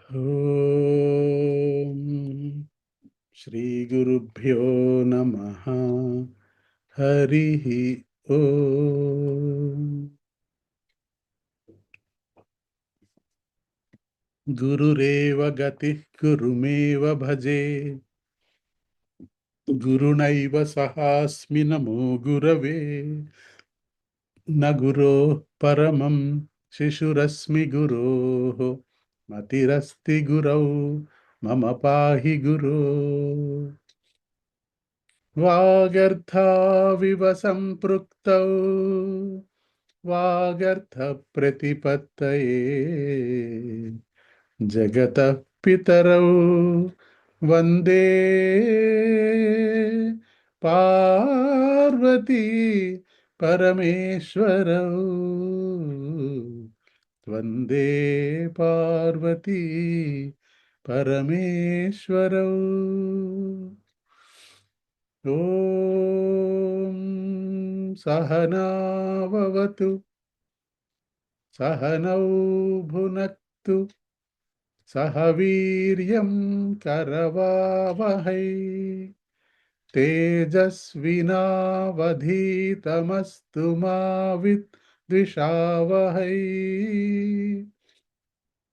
ఓం శ్రీ గురుభ్యో నమః. హరి ఓం. గురురేవ గతిః గురుమేవ భజే. గురునైవ సహాస్మి నమో గురవే. న గురోః పరమం శిశురస్మి గురోః. మతిరస్తి గురౌ మమ పాహి గురో. వాగర్థావివ సంపృక్తౌ వాగర్థ ప్రతిపత్తయే. జగతః పితరౌ వందే పార్వతీ పరమేశ్వరౌ. వందే పార్వతీ పరమేశ్వరౌ. ఓం సహనావతు సహనౌ భునక్తు సహ వీర్యం కరవావహై. తేజస్వినావధీతమస్తు మా విద్విషావహై.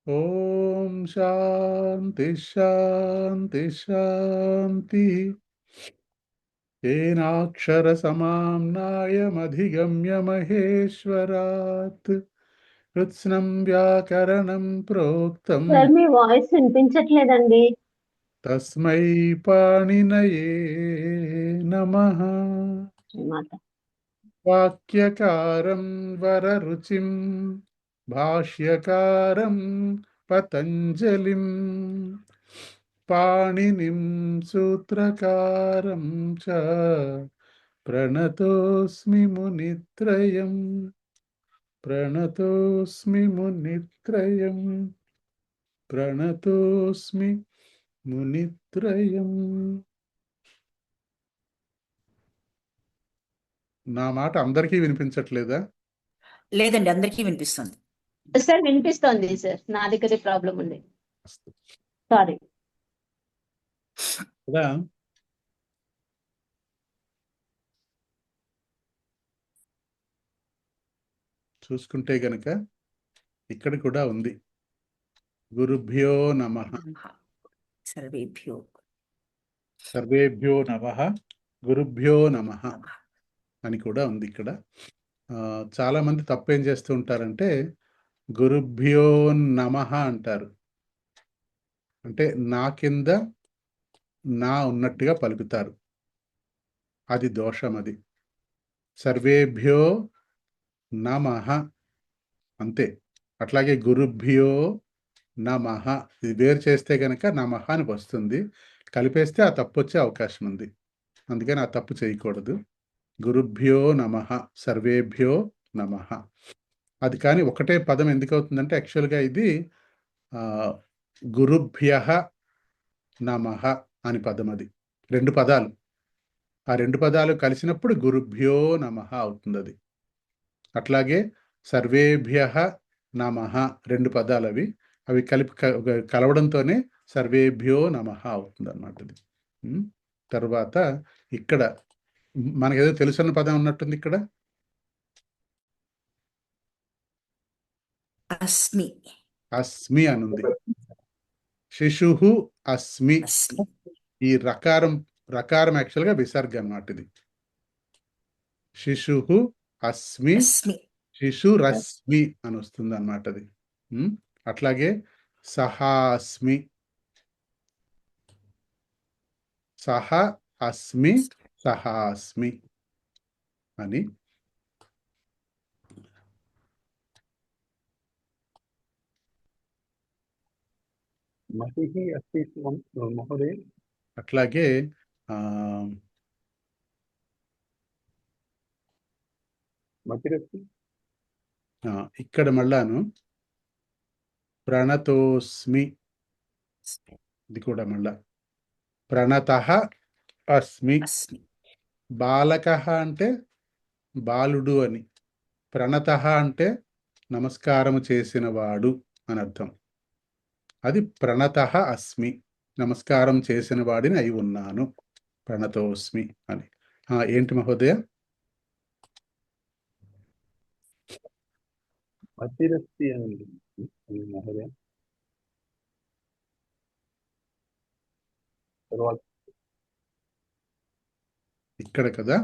ఓం శాంతి శాంతి శాంతి. ఏనాక్షర సమామ్నాయమధిగమ్య మహేశ్వరాత్. కృత్స్నం వ్యాకరణం ప్రోక్తం సార్ మీ వాయిస్ వినిపించట్లేదండి. తస్మై పాణినయే నమః. మాట వాక్యకారం వరరుచిం భాష్యకారం పతంజలిం. పాణినిం సూత్రకారం చ ప్రణతోస్మి మునిత్రయం. ప్రణతోస్మి మునిత్రయం. ప్రణతోస్మి మునిత్రయం. నా మాట అందరికీ వినిపించట్లేదా? లేదండి, అందరికీ వినిపిస్తుంది. సార్ వినిపిస్తోంది సార్. నా దగ్గరే ప్రాబ్లం ఉంది. సారీ. కదా చూసుకుంటే గనక ఇక్కడ కూడా ఉంది. గురుభ్యో నమః. సర్వేభ్యో సర్వేభ్యో నమః. గురుభ్యో నమః అని కూడా ఉంది ఇక్కడ. చాలా మంది తప్పేం చేస్తూ ఉంటారంటే గురుభ్యో నమః అంటారు. అంటే నా కింద నా ఉన్నట్టుగా పలుకుతారు. అది దోషం. అది సర్వేభ్యో నమః అంతే. అట్లాగే గురుభ్యో నమః ఇది వేరు చేస్తే గనక నమః అని వస్తుంది. కలిపేస్తే ఆ తప్పు వచ్చే అవకాశం ఉంది. అందుకని ఆ తప్పు చేయకూడదు. గురుభ్యో నమః, సర్వేభ్యో నమః. అది కానీ ఒకటే పదం ఎందుకు అవుతుందంటే యాక్చువల్గా ఇది గురుభ్యః నమః అని పదం. అది రెండు పదాలు. ఆ రెండు పదాలు కలిసినప్పుడు గురుభ్యో నమః అవుతుంది. అది అట్లాగే సర్వేభ్యః నమః రెండు పదాలు అవి కలిపి కలవడంతోనే సర్వేభ్యో నమః అవుతుంది అన్నమాట. అది తర్వాత ఇక్కడ మనకేదో తెలుసున్న పదం ఉన్నట్టుంది. ఇక్కడ అస్మి అస్మి అనుంది. శిశుః అస్మి. ఈ రకారం యాక్చువల్గా విసర్గ అన్నమాట. ఇది శిశుః అస్మి, శిశురస్మి అని వస్తుంది అన్నమాట. అది అట్లాగే సహాస్మి, సహ అస్మి, సహాస్మి అని. అట్లాగే ఇక్కడ మళ్ళాను ప్రణతోస్మి. ఇది కూడా మళ్ళా ప్రణతః అస్మి. బాలకః అంటే బాలుడు అని. ప్రణతః అంటే నమస్కారము చేసిన వాడు అని అర్థం. అది ప్రణతః అస్మి, నమస్కారం చేసిన వాడిని అయి ఉన్నాను, ప్రణతోస్మి అని. ఏంటి మహోదయ? మతిరస్తి అని ఉంటుంది మహోదయ. తర్వాత ఇక్కడ కదా,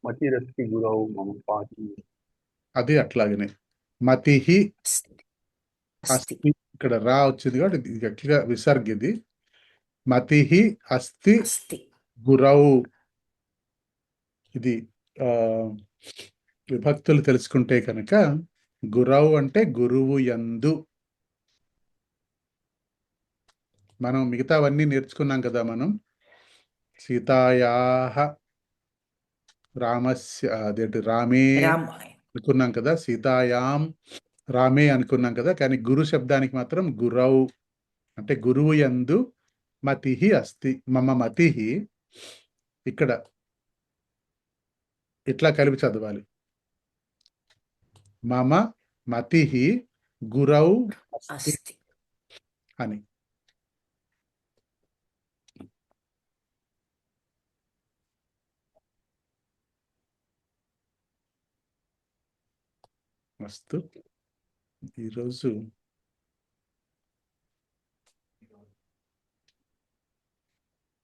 మతిరస్తి గురవు మమ పాటి. అది అట్లాగనే మతిహి అస్తి అస్తి, ఇక్కడ రా వచ్చింది కాబట్టి ఇది గట్టిగా విసర్గ. ఇది మతిహి అస్తి అస్తి గురౌ. ఇది విభక్తులు తెలుసుకుంటే కనుక గురౌ అంటే గురువు యందు. మనం మిగతావన్నీ నేర్చుకున్నాం కదా. మనం సీతాయాహ రామస్య అదేంటి రామే రామ అనుకున్నాం కదా, సీతాయాం రామే అనుకున్నాం కదా. కానీ గురు శబ్దానికి మాత్రం గురౌ అంటే గురువు యందు మతిహి అస్తి. మమ మతిహి ఇక్కడ ఇట్లా కలిపి చదవాలి. మమ మతిహి గురౌ అస్తి అని. మస్తు. ఈరోజు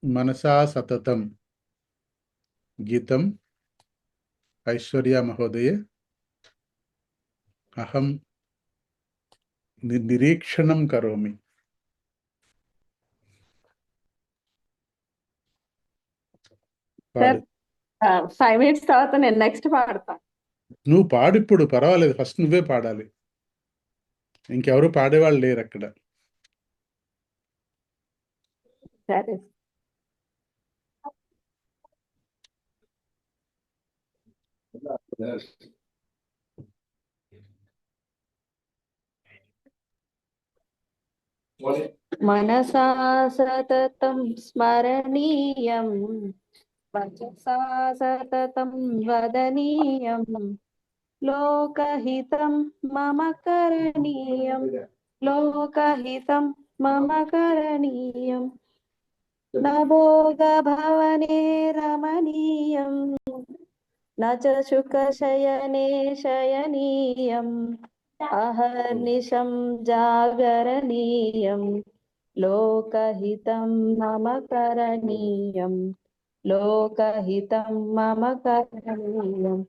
మనసా సతతం గీతం ఐశ్వర్య మహోదయ అహం నిరీక్షణం కరోమి. పాడు. 5 minutes తర్వాత నేను నెక్స్ట్ పాడతా. నువ్వు పాడు ఇప్పుడు, పర్వాలేదు. ఫస్ట్ నువ్వే పాడాలి, ఇంకెవరు పాడేవాళ్ళు లేరు అక్కడ. సరే. మనసా సతతం స్మరణీయం, వచసా సతతం వదనీయం, లోకహితం మమ కరణీయం, లోకహితం మమ కరణీయం, నభోగభవనే రమణీయం, న చ శుకశయనే శయనీయం, అహర్నిశం జాగరణీయం, లోకహితం మమ కరణీయం, లోకహితం మమ కరణీయం,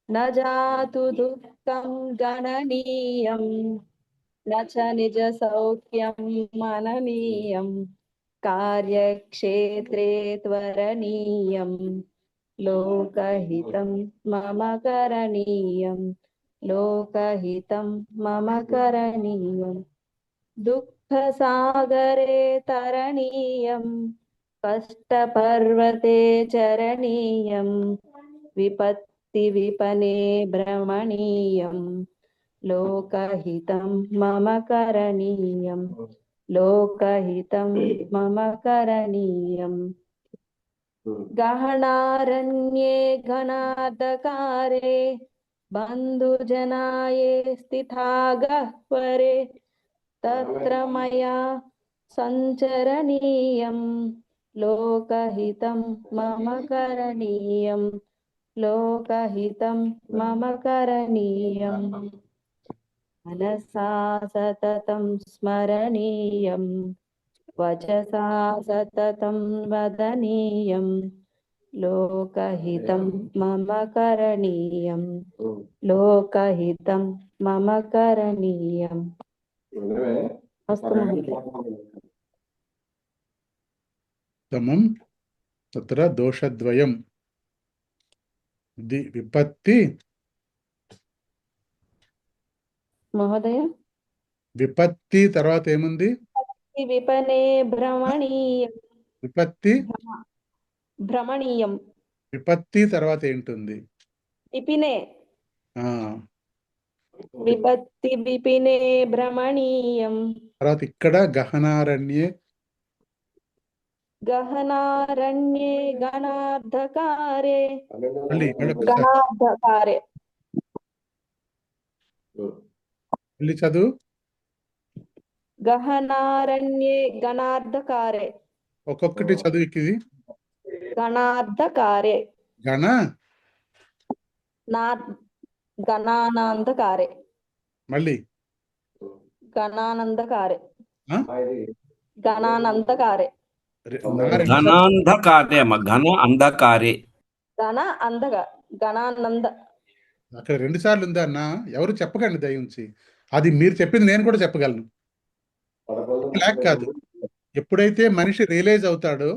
న జాతు దుఃఖం గణనీయం, న చ నిజ సౌఖ్యం మననీయం, కార్యక్షేత్రే త్వరణీయం, లోకహితం మమ కరణీయం, లోకహితం మమ కరణీయం, దుఃఖసాగరే తరణీయం, కష్టపర్వతే చరణీయం, విపత్తి విపనే భ్రమణీయం, లోకహితం మమ కరణీయం, లోకహితం మమ కరణీయం, గహనారణ్యే ఘనాధకారే బంధుజనాయే స్థితా గహ్వరే, తత్ర మయా సంచరణీయం, లోకహితం మమ కరణీయం, లోకహితం మమ కరణీయం, మనసా సతతం స్మరణీయం, వచసా సతతం వదనీయం, లోకహితం మమ కరణీయం, లోకహితం మమ కరణీయం. అస్తు మహోదయ. తమం తత్ర దోషద్వయం. విపత్తి మహోదయ, విపత్తి తర్వాత ఏముంది? విపనే భ్రమణీయం, విపత్తి భ్రమణీయం, విపత్తి తర్వాత ఏంటుంది? విపినే, ఆ విపత్తి విపినే భ్రమణీయం, తర్వాత ఇక్కడ గహనారణ్యే గహనారణ్యే గణార్ధకారే, మళ్ళీ గణార్ధకారే, మళ్ళీ చదువు. గహనారణ్యే గణార్ధకారే. ఒక్కొక్కటి చదువుకి ఇది. గణార్ధకారే. గణ నా గణానందకారే. మళ్ళీ గణానందకారే. ఆ? గణానందకారే. నా రెండు సార్లు ఘనాంధకారే అమ్మ ఘన అంధకారే. గణ అందగా గణానంద. అక్కడ 2 సార్లు ఉందా అన్న? ఎవరు చెప్పకండి దయ ఉంచి. అది మీరు చెప్పింది నేను కూడా చెప్పగలను. బ్లాక్ కాదు. ఎప్పుడైతే మనిషి రియలైజ్ అవుతాడో,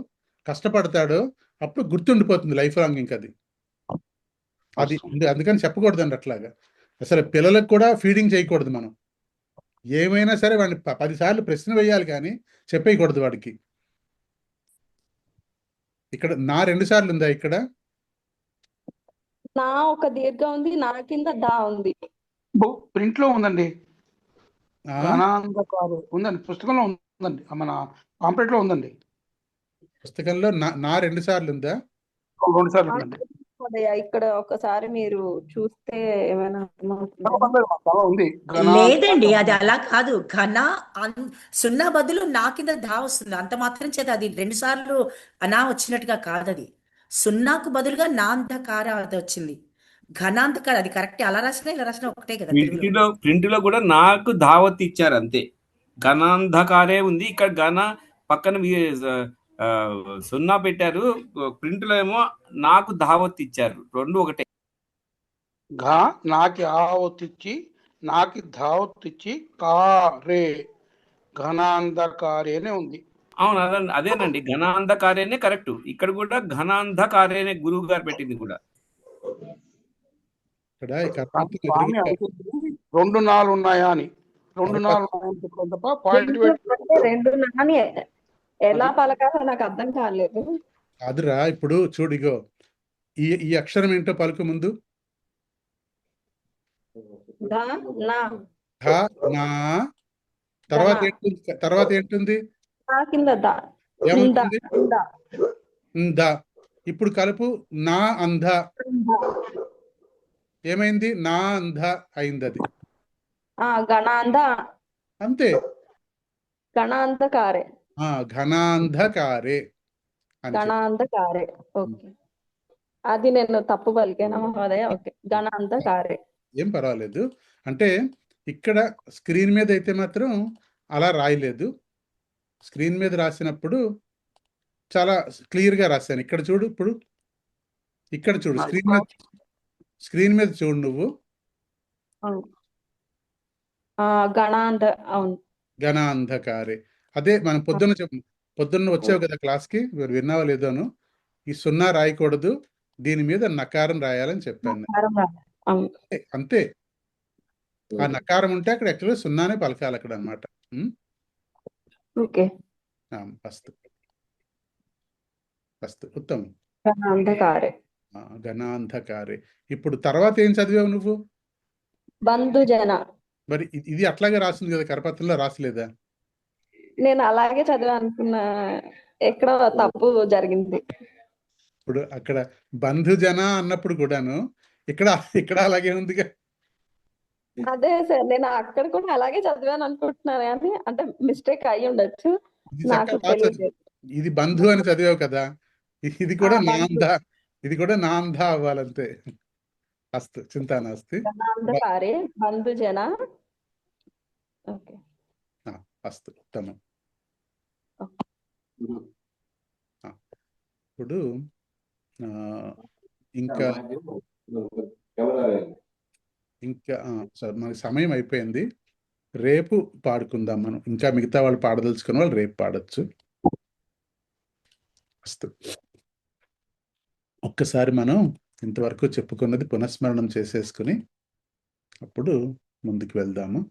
కష్టపడతాడో, అప్పుడు గుర్తుండిపోతుంది లైఫ్ లాంగ్ ఇంక అది. అది అందుకని చెప్పకూడదండి అట్లాగా. అసలు పిల్లలకు కూడా ఫీడింగ్ చేయకూడదు మనం. ఏమైనా సరే వాడిని 10 సార్లు ప్రశ్న వేయాలి కానీ చెప్పేయకూడదు వాడికి. ఇక్కడ నా 2 సార్లు ఉందా ఇక్కడ? నా ఒక దీర్ఘ ఉంది, నా కింద దా ఉంది. ప్రింట్ లో ఉందండి. ఆ? గణాంధకారే ఉందండి, పుస్తకంలో ఉందండి, మన పాంప్లెట్ లో ఉందండి. పుస్తకంలో నా 2 సార్లు ఉందా? 2 సార్లు ఉందండి. ఉదయ, ఇక్కడ ఒకసారి మీరు చూస్తే ఏమైనా అర్థమవుతుందా? చాలా ఉంది. లేదండి, అది అలా కాదు. సున్నా బదులు నా కింద ధా వస్తుంది. అంత మాత్రం చేత అది 2 సార్లు అనా వచ్చినట్టుగా కాదు. అది సున్నాకు బదులుగా నా అంధకార అది వచ్చింది. ఘనాంధకార అది కరెక్ట్. అలా రాసినా ఇలా రాసినా ఒకటే కదా తెలుగులో. ప్రింట్లో కూడా నాకు దావత్ ఇచ్చారు అంతే. ఘనాంధకారే ఉంది, ఇక్కడ ఘన పక్కన ఆ, సున్నా పెట్టారు. ప్రింట్లో ఏమో నాకు దావత్ ఇచ్చారు. 2 ఒకటే. నాకి ఆవత్తిచ్చి, నాకి ధావత్తిచ్చి కారే ఘనాంధకారే అనే ఉంది. అవును అదేనండి, ఘనాంధకారేనే కరెక్ట్. ఇక్కడ కూడా ఘనాంధకారేనే గురువు గారు పెట్టింది కూడా. ఇక్కడ ఈ కానీ కర్మత్వం స్వామి ఎదురుగా అనుకుంటుంది 2 నాలు ఉన్నాయా అని. 2 నాలు ఉన్నాయని చెప్పడం తప్ప పాయింట్ అంటే రెండు నాని ఎలా పలకాలో నాకు అర్థం కాలేదు. కాదురా. ఇప్పుడు చూడు, ఇగో ఈ అక్షరం ఏంటో పలుకు ముందు. ధ నా. ఘ నా. తర్వాత ఏంటుంది? నా కింద దా. ఏమవుతుంది? దా. ద. ఇప్పుడు కలుపు నా అంధ. ఏమైంది? నా అంధ అయింది అది. గణాంధ. అంతే. గణాంధకారే. ఘనాంధకారే అని చెప్పి. గణాంధకారే. ఓకే, అది నేను తప్పు పలికాను మహోదయ. ఓకే, గణాంధకారే. ఏం పర్వాలేదు. అంటే ఇక్కడ స్క్రీన్ మీద అయితే మాత్రం అలా రాయలేదు. స్క్రీన్ మీద రాసినప్పుడు చాలా క్లియర్గా రాశాను. ఇక్కడ చూడు, ఇప్పుడు ఇక్కడ చూడు, స్క్రీన్ మీద చూడు నువ్వు. గణాంధ. అవును, ఘనాంధకారే. అదే మనం పొద్దున్న వచ్చావు కదా క్లాస్కి, మీరు విన్నావా లేదోను. ఈ సున్నా రాయకూడదు, దీని మీద నకారం రాయాలని చెప్పాను. అవును. అంతే. ఆ నకారం ఉంటే అక్కడ యాక్చువల్గా సున్నానే పలకాలి అక్కడ అనమాట. ఓకే, అస్తు అస్తు ఉత్తమం. గణాంధకారే. ఘనాంధకారే. ఇప్పుడు తర్వాత ఏం చదివావు నువ్వు? బంధుజన. మరి ఇది అట్లాగే రాసింది కదా, కరపత్రంలో రాసలేదా? నేను అలాగే చదివా అనుకున్నా, ఎక్కడ తప్పు జరిగింది. ఇప్పుడు అక్కడ బంధుజన అన్నప్పుడు కూడాను ఇక్కడ ఇక్కడ అలాగే ఉందిగా. అదే సార్, నేను అక్కడ కూడా అలాగే చదివాను అనుకుంటున్నాను, కానీ అంటే మిస్టేక్ అయి ఉండొచ్చు, ఇది నాకు చక్కగా తెలియదు. ఇది బంధు అని చదివావు కదా, ఇది కూడా బంధు. నాంద. ఇది కూడా నాంద అవ్వాలంతే. అస్తు, చింతా నాస్తి. గణాంధకారే బంధుజన. ఓకే, అస్తు ఉత్తమం. ఇప్పుడు ఇంకా సార్ మనకి సమయం అయిపోయింది. రేపు పాడుకుందాం మనం. ఇంకా మిగతా వాళ్ళు పాడదలుచుకున్న వాళ్ళు రేపు పాడొచ్చు. అస్తు. ఒక్కసారి మనం ఇంతవరకు చెప్పుకున్నది పునఃస్మరణం చేసేసుకుని అప్పుడు ముందుకు వెళ్దాము.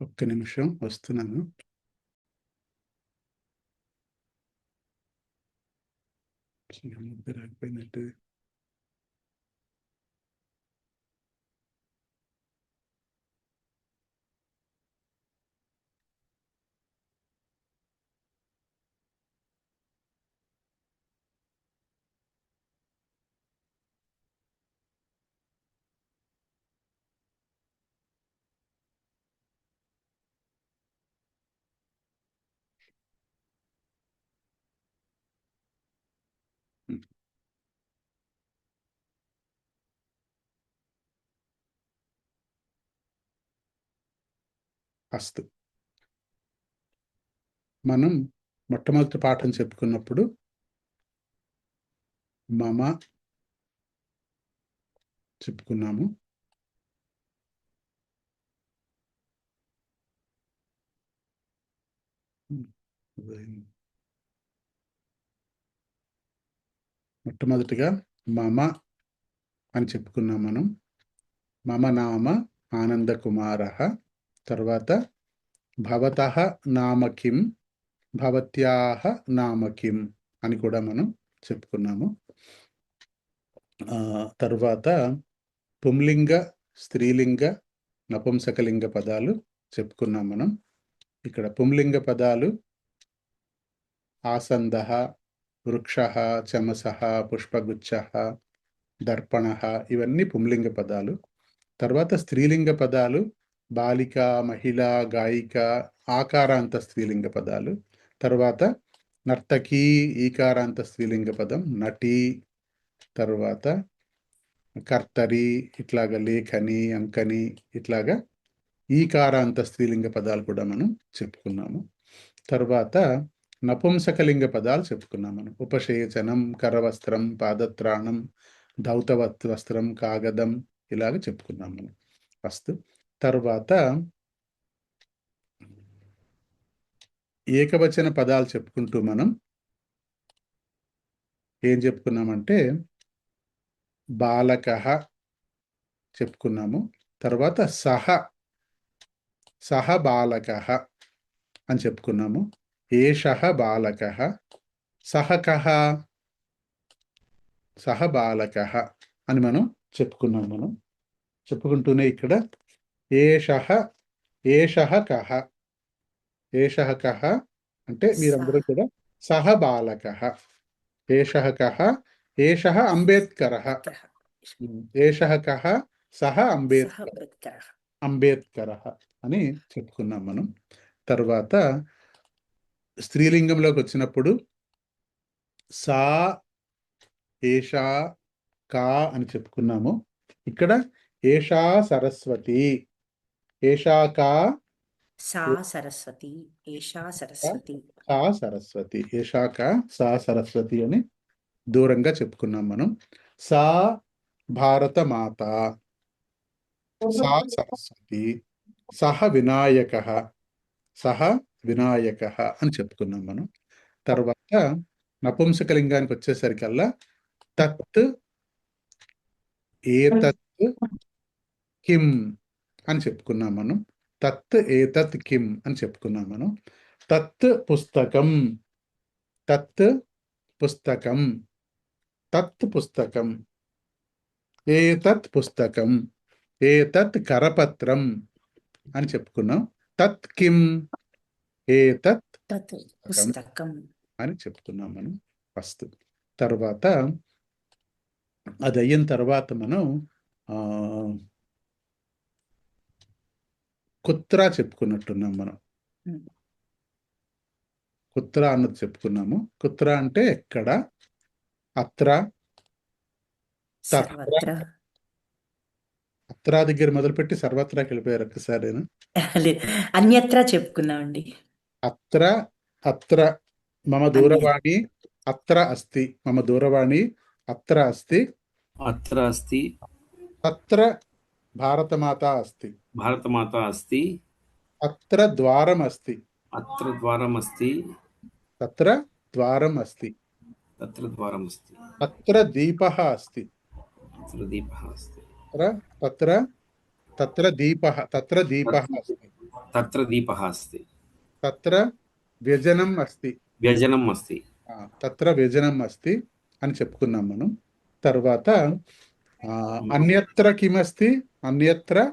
ఒక్క నిమిషం వస్తున్నాను. ముద్ర అయిపోయినట్టు. అస్తు. మనం మొట్టమొదటి పాఠం చెప్పుకున్నప్పుడు మమ చెప్పుకున్నాము. మొట్టమొదటిగా మమ అని చెప్పుకున్నాం మనం. మమ నామ ఆనంద కుమార. తర్వాత భవతః నామ కిం, భవత్యాః నామ కిం అని కూడా మనం చెప్పుకున్నాము. తర్వాత పుంలింగ, స్త్రీలింగ, నపుంసకలింగ పదాలు చెప్పుకున్నాం మనం. ఇక్కడ పుంలింగ పదాలు ఆసందః, వృక్షః, చమసః, పుష్పగుచ్ఛః, దర్పణః ఇవన్నీ పుంలింగ పదాలు. తర్వాత స్త్రీలింగ పదాలు బాలిక, మహిళ, గాయిక, ఆకారాంత స్త్రీలింగ పదాలు. తర్వాత నర్తకి, ఈకారాంత స్త్రీలింగ పదం నటి. తర్వాత కర్తరి, ఇట్లాగా లేఖని, అంకని, ఇట్లాగా ఈకారాంత స్త్రీలింగ పదాలు కూడా మనం చెప్పుకున్నాము. తర్వాత నపుంసకలింగ పదాలు చెప్పుకున్నాం మనం. ఉపసేచనం, కరవస్త్రం, పాదత్రాణం, ధౌతవత్ వస్త్రం, కాగదం ఇలాగ చెప్పుకున్నాం మనం. ఫస్ట్ తర్వాత ఏకవచన పదాలు చెప్పుకుంటూ మనం ఏం చెప్పుకున్నామంటే బాలకః చెప్పుకున్నాము. తర్వాత సహ బాలకః అని చెప్పుకున్నాము. ఏషః బాలకః, సహ కః, సహ బాలకః అని మనం చెప్పుకున్నాం. మనం చెప్పుకుంటూనే ఇక్కడ ఏషః కః, ఏషః కః అంటే మీరందరూ కూడా సహ బాలకః, ఏషః కః, ఏషః అంబేద్కరః, ఏషః కః, సహ అంబేద్కరః అని చెప్పుకున్నాం మనం. తర్వాత స్త్రీలింగంలోకి వచ్చినప్పుడు సా, ఏషా, కా అని చెప్పుకున్నాము. ఇక్కడ ఏషా సరస్వతి, ఏషా కా, సా సరస్వతి, ఏషా సరస్వతి, సా సరస్వతి, ఏషా కా, సా సరస్వతి అని దూరంగా చెప్పుకున్నాం మనం. సా భారత మాత, సా సరస్వతి, సహ వినాయకః, సహ వినాయకః అని చెప్పుకున్నాం మనం. తర్వాత నపుంసకలింగానికి వచ్చేసరికల్లా తత్, ఏతత్, కిం అని చెప్పుకున్నాం మనం. తత్, ఏతత్, కిం అని చెప్పుకున్నాం మనం. తత్ పుస్తకం, తత్ పుస్తకం, తత్ పుస్తకం, ఏతత్ పుస్తకం, ఏతత్ కరపత్రం అని చెప్పుకున్నాం. తత్ కిం, ఏతత్ తత్ పుస్తకం అని చెప్పుకున్నాం మనం ఫస్ట్. తర్వాత అది అయిన తర్వాత మనం కుత్ర చెప్పుకున్నట్టున్నాం మనం. కుత్ర అన్నది చెప్పుకున్నాము. కుత్ర అంటే ఎక్కడ, అత్ర, సర్వత్ర, అత్ర దగ్గర మొదలుపెట్టి సర్వత్రాకి వెళ్ళిపోయారు ఒక్కసారిను. అన్యత్ర చెప్పుకున్నామండి. అత్ర, అత్ర మమ దూరవాణి అత్ర అస్తి, మమ దూరవాణి అత్ర అస్తి, అత్ర అస్తి, తత్ర భారతమాత అస్తి, భారతమాత అస్తి, అత్ర ద్వారం అస్తి, అత్ర ద్వారం అస్తి, తత్ర ద్వారం అస్తి, తత్ర ద్వారం అస్తి, తత్ర దీపః అస్తి, తత్ర దీపః అస్తి, తత్ర దీపః, తత్ర దీపః అస్తి, తత్ర దీపः अस्ति తత్ర వ్యజనం అస్తి. వ్యజనం अस्ति తత్ర వ్యజనం అస్తి అని చెప్పుకున్నాం మనం. తర్వాత అన్యత్ర కిమస్తి? అన్యత్ర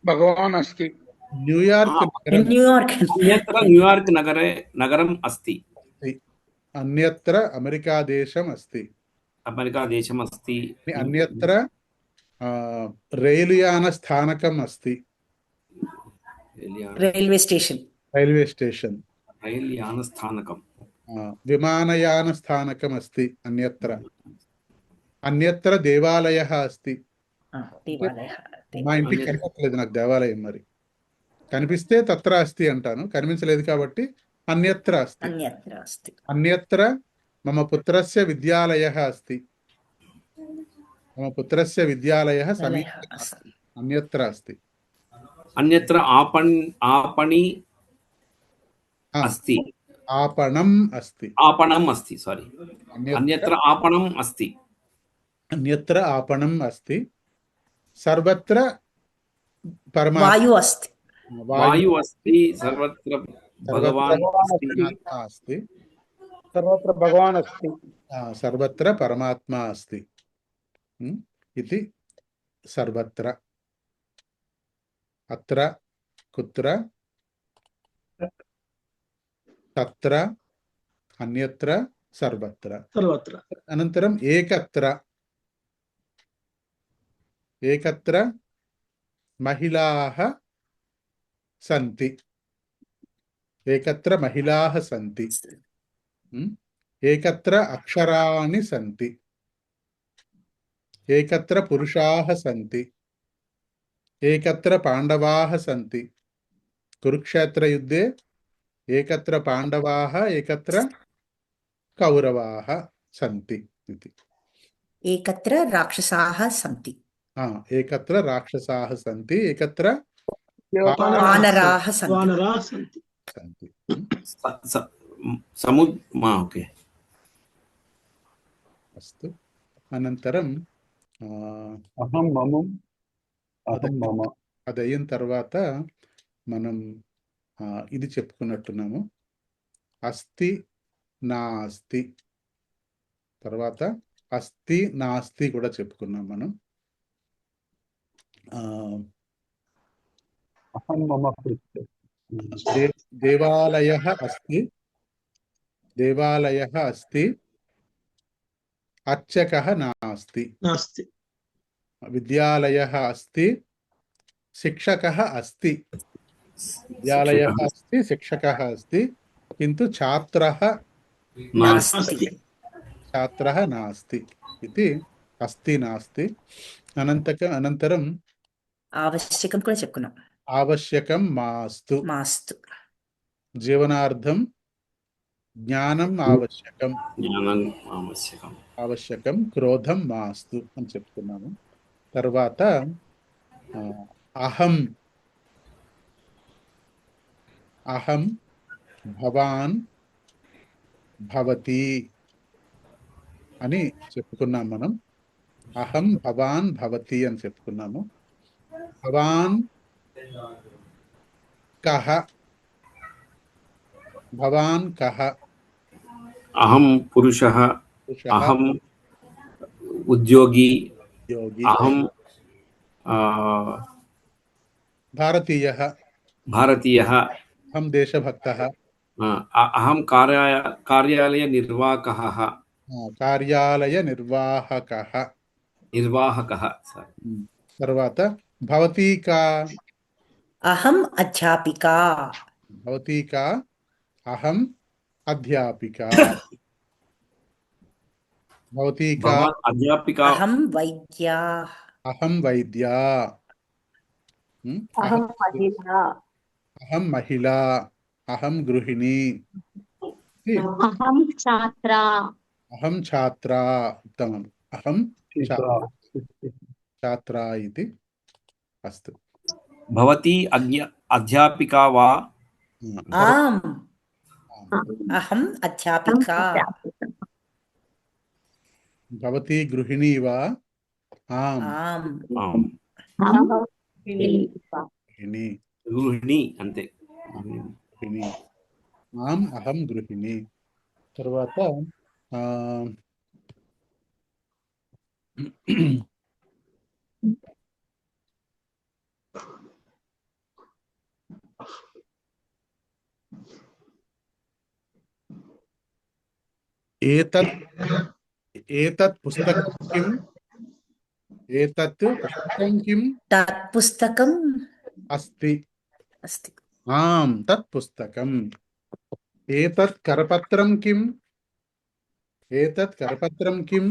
భగవాన్ అస్తి. న్యూయార్క్ నగరం. న్యూయార్క్ అన్యత్ర న్యూయార్క్ నగరం अस्ति అన్యత్ర అమెరికా దేశం అస్తి. అమెరికా దేశం अस्ति అన్యత్ర రైలుయాన స్థానకం అస్తి. Railway station. Railway station. రైల్యాన స్థానకం. విమానయాన స్థానకం అస్తి. అన్యత్ర అన్యత్ర దేవాలయः అస్తి. మా ఇంటికి కనిపించలేదు నాకు దేవాలయం, మరి కనిపిస్తే తత్ర అస్తి అంటాను, కనిపించలేదు కాబట్టి అన్యత్ర అస్తి. అన్యత్ర అస్తి. అన్యత్ర మమ పుత్రస్య విద్యాలయः అస్తి. మమ పుత్రస్య విద్యాలయः సమీపే అస్తి. అన్యత్ర అస్తి. అన్యత్ర आपणी अस्ति आपणम् अस्ति. आपणम् अस्ति सारी अन्यत्र आपणम् अस्ति. अन्यत्र आपणम् अस्ति. सर्वत्र परमात्मा వాయు అస్తి. वायु अस्ति सर्वत्र भगवान् अस्ति. परमात्मा अस्ति. సర్వత్ర భగవాన్ అస్తి. सर्वत्र परमात्मा अस्ति इति सर्वत्र. अत्र कुत्र तत्र अन्यत्र सर्वत्र. अनन्तरम् एकत्र. एकत्र महिलाः सन्ति. एकत्र महिलाः सन्ति. एकत्र अक्षराणि सन्ति. एकत्र पुरुषाः सन्ति. एकत्र पाण्डवाः सन्ति. कुरुक्षेत्रयुद्धे एकत्र पाण्डवाः एकत्र कौरवाः सन्ति इति. ఏకత్ర రాక్షసాః సంతి. एकत्र राक्षसाः सन्ति. एकत्र వానరాः సంతి. सन्ति. ओके अस्तु. अनन्तरं అహం మమం అహం మమ. అది అయిన తర్వాత మనం ఇది చెప్పుకున్నట్టున్నాము. అస్తి నాస్తి. తర్వాత అస్తి నాస్తి కూడా చెప్పుకున్నాం మనం. అహం మమ కృత్య. దేవాలయः अस्ति. దేవాలయः अस्ति. अर्चकः नास्ति. विद्यालयः अस्ति. शिक्षकः अस्ति. विद्यालयः अस्ति. शिक्षकः अस्ति. किन्तु छात्रः नास्ति इति अस्ति नास्ति. अनन्तरं ఆవశ్యకం కూడా చెప్పుకున్నాం. आवश्यकं मास्तु. మాస్తు. जीवनार्थं ज्ञानम् आवश्यकं. आवश्यकं क्रोधं मास्तु అని చెప్తున్నాము. తర్వాత అహం అహం భవాన్ భవతి అని చెప్పుకున్నాం మనం. అహం భవాన్ భవతి అని చెప్పుకున్నాము. భవాన్ కహ. భవాన్ కహ. अहम पुरुषः. अहम उद्योगी. अहम भारतीयः. भारतीयः. अहं देशभक्तः. अहम कार्यालय निर्वाहकः. कार्यालयनिर्वाहकः. निर्वाहकः. తర్వాత భవతి కా. అహం అధ్యాపికా. భవతి కా. అహం అధ్యాపికా. భవతి కా. अध्यापिका. అహం వైద్యా. అహం వైద్యా. అహం మహిళా. అహం మహిళా. అహం గృహిణి. అహం ఛాత్ర. అహం ఛాత్రా. ఉత్తమం. అహం ఛాత్రా ఇది అస్తు. भवती अध्यापिका वा. ఆం. అహం అధ్యాపికా. భవతి గృహిణీ వా. ఆం ఆం. आम्. గృహిణి. గృహిణి అంతే. గృహిణి. మాం అహం గృహిణి. తర్వాత ఆ, ఏతత్ ఏతత్ పుస్తకం కిం ఏతత్ పుస్తకం కిం తత్ పుస్తకం అస్తి. అస్తి. ఆం తత్ పుస్తకం. ఏతత్ కరపత్రం కిం ఏతత్ కరపత్రం కిం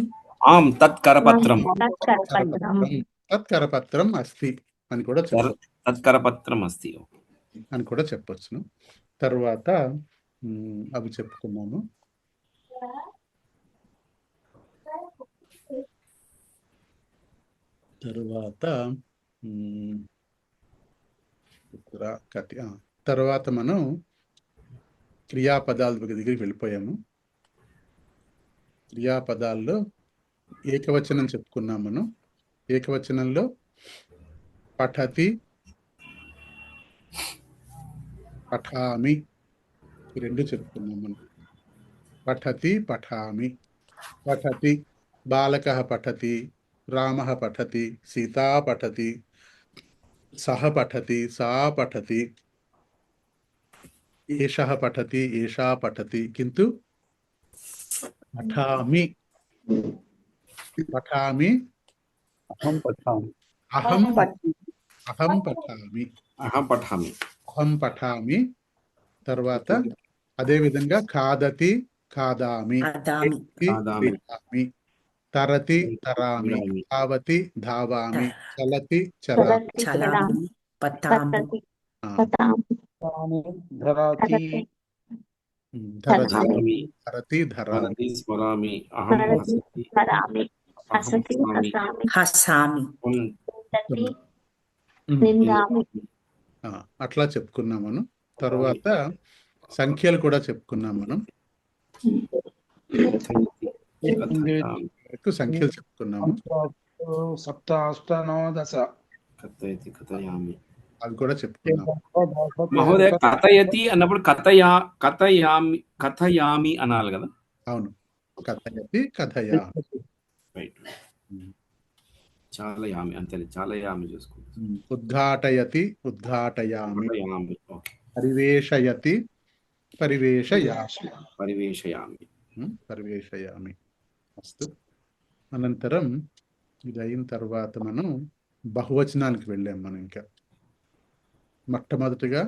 ఆం తత్ కరపత్రం. తత్కరపత్రం. తత్ కరపత్రం అస్తి అని కూడా చెప్పొచ్చు. తత్కరపత్రం అస్తి. అని కూడా చెప్పొచ్చును. తర్వాత అవి చెప్పుకున్నాము. తర్వాత తర్వాత మనం క్రియాపదాల దగ్గరికి వెళ్ళిపోయాము. క్రియాపదాల్లో ఏకవచనం చెప్పుకున్నాం మనం. ఏకవచనంలో పఠతి, పఠామి ఈ రెండు చెప్పుకున్నాం మనం. పఠతి, పఠామి. పఠతి బాలకः పఠతి, రామः పఠతి, సీతా పఠతి, సः పఠతి, सा పఠతి, एषः पठति, एषा पठति. किन्तु पठामि पठामि అహం పఠామి. अहं अहं पठामि అహం పఠామి. अहं पठामि. తర్వాత అదే విధంగా ఖాదతి, ఖాదామి, అదామి. ఖాదామి. క్రీడామి, తరతి, తరామి, తరామి. ధావతి, ధావామి, చలతి, చరామి. చలామి, పతామి, పతామి, ధరాతి ధరతి, ధరామి. ధరతి, ధరామి. స్మరతి, స్మరామి. అహం హరతి, హసతి. హరామి, హసతి, హసామి. హసామి, హసామి. అహం నిందతి, నిందామి. అట్లా చెప్పుకున్నాం మనం. తర్వాత సంఖ్యలు కూడా చెప్పుకున్నాం మనం. వరకు సంఖ్యలు చెప్పుకున్నాము. సప్త అష్ట నవ దశ. కథయతి, కథయామి. అవి కూడా చెప్పుకున్నాము. మహోదయ కథయతి అన్నప్పుడు కథయామి అనాలి కదా. అవును, కథయతి, కథయా. రైట్. చాలయామి అంతే, చాలయామి చూసుకుంటాం. ఉద్ఘాటయతి, ఉద్ఘాటయామి. ఓకే. పరివేషయతి, పరివేషయామి. పరివేషయామి. పరివేషయామి. అస్తు. అనంతరం ఇది అయిన తర్వాత మనం బహువచనానికి వెళ్ళాం. మనం ఇంకా మొట్టమొదటిగా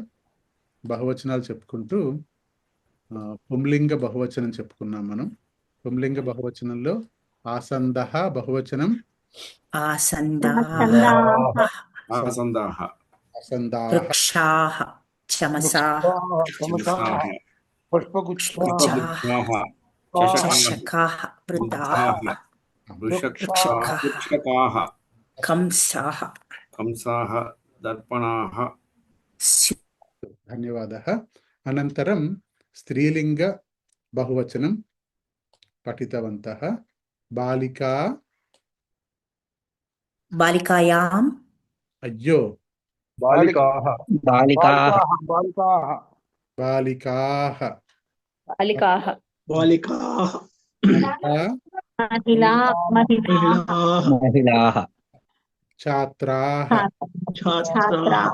బహువచనాలు చెప్పుకుంటూ పుంలింగ బహువచనం చెప్పుకున్నాం మనం. పుంలింగ బహువచనంలో ఆసందః బహువచనం ఆసందాః, ఆసందాః, ఆసందాః, వృక్షాః, చమసాః, చమసాః, పుష్పగుచ్ఛాః, పుష్పగుచ్ఛాః, చషకాః, వృతాః, వృక్షకాః, కంసాః, కంసాః, దర్పణాః. ధన్యవాదः. అనంతరం స్త్రీలింగ బహువచనం పఠితవంతः. బాలికా, బాలికాయాం, అయ్యో, బాలికాః. బాలికాః బాలికాః, బాలికాః, బాలికాః, మహిళా, మహిళాః, ఛాత్రాః, ఛాత్రాః,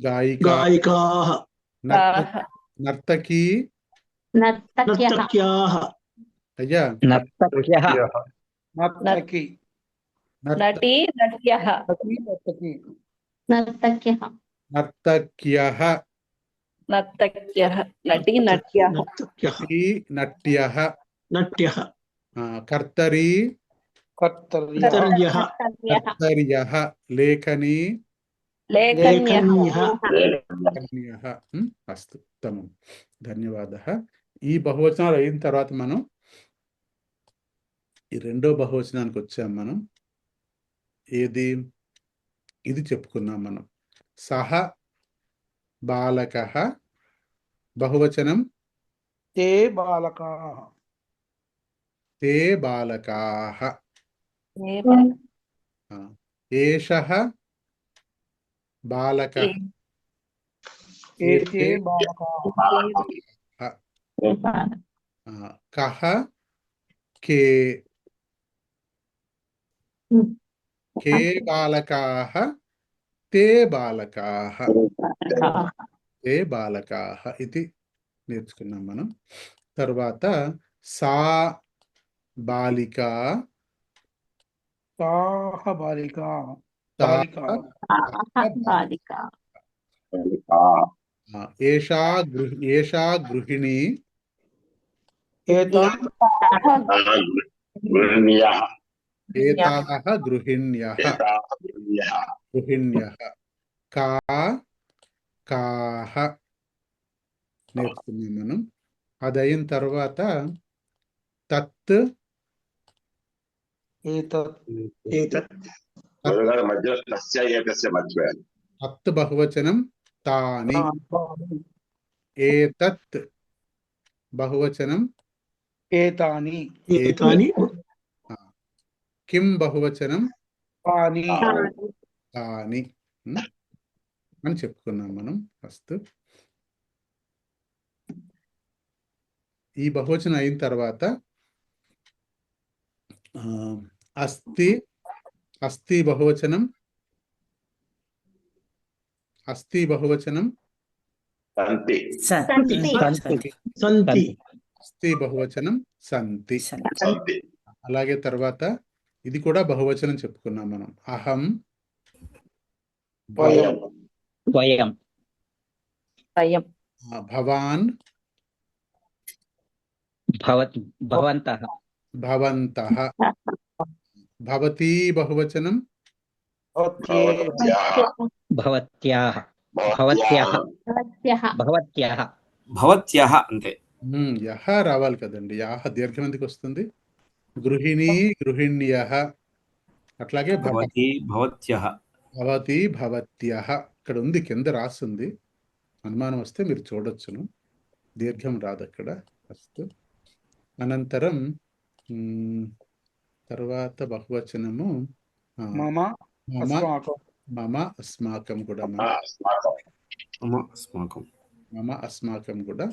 గాయికా, గాయికాః, నర్తకీ, నర్తక్యః, అయ్యా, నర్తక్యః. నర్తకి, నటి, నట్యః, నర్తకి, నర్తక్యః, నర్తక్యః, నర్తక్యః, నటి, నట్యః, నట్యః, నట్యః, కర్తరీ, కర్తర్యః, కర్తర్యః, లేఖనీ, లేఖన్యః. లేఖన్యః. అస్తు, ఉత్తమం, ధన్యవాదः. ఈ బహువచనాలు అయిన తర్వాత మనం ఈ రెండో బహువచనానికి వచ్చాం. మనం ఏది ఇది చెప్పుకున్నాం మనం. సహ బాలకః బహువచనం తే బాలకాః, తే బాలకాః. ఏషః బాలక ఏతే బాలకాః కహ కే కే బాలకాః తే బాలకాః తే బాలకాః ఇది నేర్చుకున్నాం మనం. తర్వాత సా బాలిక తాః బాలిక తా బాలిక ఏషా గృహిణి ఏతాః ఏతాః గృహిణ్యః కా కాః నేర్చుకున్నాం మనం. అది అయిన తర్వాత తత్ ఏతత్ తత్ బహువచనం తాని, ఏతత్ బహువచనం ఏతాని కిం బహువచనం తాని తాని అని చెప్పుకున్నాం మనం ఫస్ట్. ఈ బహువచనం అయిన తర్వాత అస్తి అస్తి బహువచనం అస్తి బహువచనం సంతి అస్తి బహువచనం సంతి. అలాగే తర్వాత ఇది కూడా బహువచనం చెప్పుకున్నాం మనం. అహం వయం భవాన్ భవంతః భవంతః భవతి బహువచనం భవత్యాః భవత్యః అంతే. యహ రావాలి కదండి, యాహ దీర్ఘం ఎందుకు వస్తుంది? గృహిణి గృహిణ్యః, అట్లాగే భవతి భవత్యః భవతి భవత్యః ఇక్కడ ఉంది, కింద రాస్తుంది. అనుమానం వస్తే మీరు చూడొచ్చును, దీర్ఘం రాదు అక్కడ. ఫస్ట్ అనంతరం తర్వాత బహువచనము మమ మమ అస్మాకం మమ అస్మాకం కూడా మమ అస్మాకం కూడా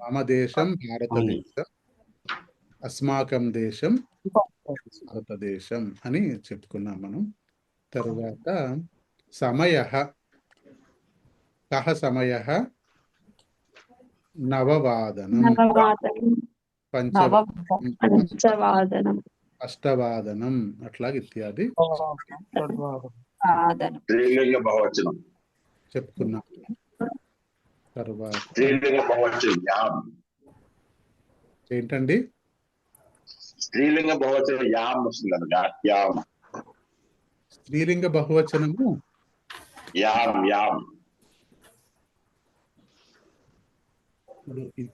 మమ దేశం భారతదేశం, అస్మాకం దేశం భారతదేశం అని చెప్పుకున్నాం మనం. తరువాత సమయః కః సమయః నవవాదనం పంచవాదనం అష్టవాదనం అట్లాగే ఇత్యాది స్త్రీలింగ బహువచనం చెప్పుకున్నాం. తర్వాత స్త్రీలింగ బహువచనం యామ్ ఏంటండి? స్త్రీలింగ బహువచనం యామ్ వస్తుంది. యామ్ స్త్రీలింగ బహువచనము యామ్ యామ్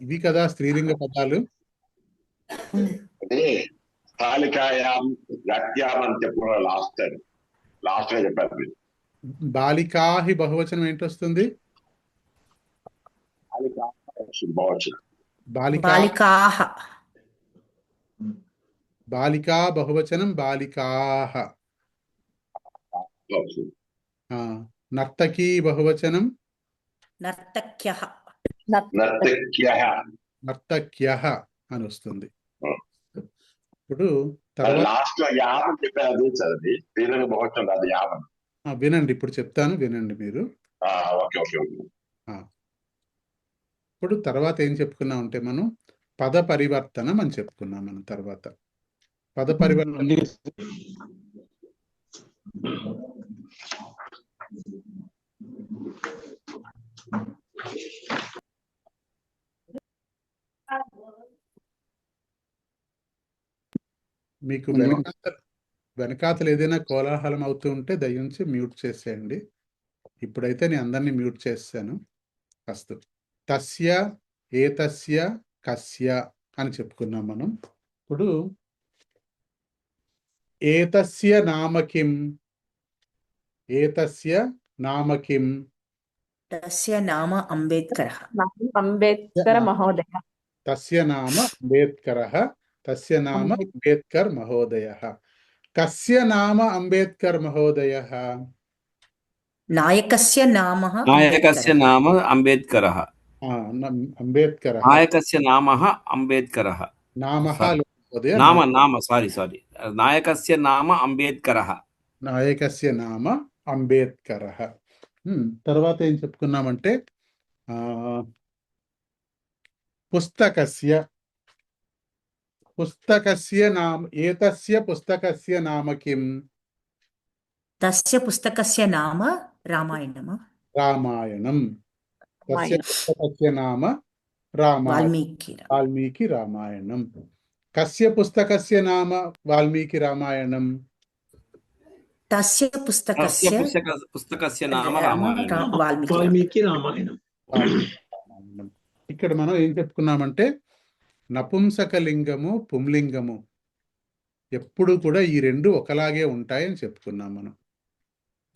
ఇవి కదా స్త్రీలింగ పదాలు. అంటే స్థాలికాయాం గట్యాం అని చెప్పిన లాస్ట్ గా చెప్పారు మీరు. బాలికాహి బహువచనం ఏంటొస్తుంది? బహువచనం బాలికాః బాలికా బహువచనం బాలికాః. నర్తకీ బహువచనం నర్తక్యః నర్తక్యః అని వస్తుంది. ఇప్పుడు తర్వాత లాస్ట్ లో యామ్ అని చెప్పారు చదివి స్త్రీలింగ బహువచనం కాదు యామ్. వినండి, ఇప్పుడు చెప్తాను వినండి మీరు. Okay okay okay. ఇప్పుడు తర్వాత ఏం చెప్పుకున్నాం అంటే మనం పద పరివర్తనం అని చెప్పుకున్నాం. మనం తర్వాత పద పరివర్తన మీకు వెనకాతలు ఏదైనా కోలాహలం అవుతూ ఉంటే దయించి మ్యూట్ చేసేయండి. ఇప్పుడైతే నేను అందరినీ మ్యూట్ చేశాను. ఫస్ట్ తస్య ఏతస్య కస్య అని చెప్పుకున్నాం మనం. ఇప్పుడు ఏతస్య నామ కిం, ఏతస్య నామ కిం, తస్య నామ అంబేద్కరః అంబేద్కర్ మహోదయ తస్య నామ అంబేద్కరః, తస్య నామ అంబేద్కర్ మహోదయః. కస్య నామ అంబేద్కర్ మహోదయః? నాయకస్య నామః నాయకస్య అంబేద్కరः. నామ అంబేద్కరः. అంబేద్కరः నాయకస్య నామః అంబేద్కరः. నామః Sorry. లేకపోతే నామ సారీ నాయకస్య నామ అంబేద్కరः. నాయకస్య నామ అంబేద్కరः. తర్వాత ఏం చెప్పుకున్నామంటే ఆ పుస్తకస్య నామ ఏతస్య పుస్తకస్య నామ కిం? తస్య పుస్తకస్య నామ రామాయణం. రామాయణం. తస్య పుస్తకస్య నామ రామాయణం. వాల్మీకి రామాయణం. కస్య పుస్తకస్య నామ వాల్మీకి రామాయణం? తస్య పుస్తకస్య పుస్తకస్య నామ రామాయణం. వాల్మీకి రామాయణం. రామాయణం. ఇక్కడ మనం ఏం చెప్పుకున్నామంటే నపుంసకలింగము పుంలింగము ఎప్పుడు కూడా ఈ రెండు ఒకలాగే ఉంటాయని చెప్పుకున్నాం మనం.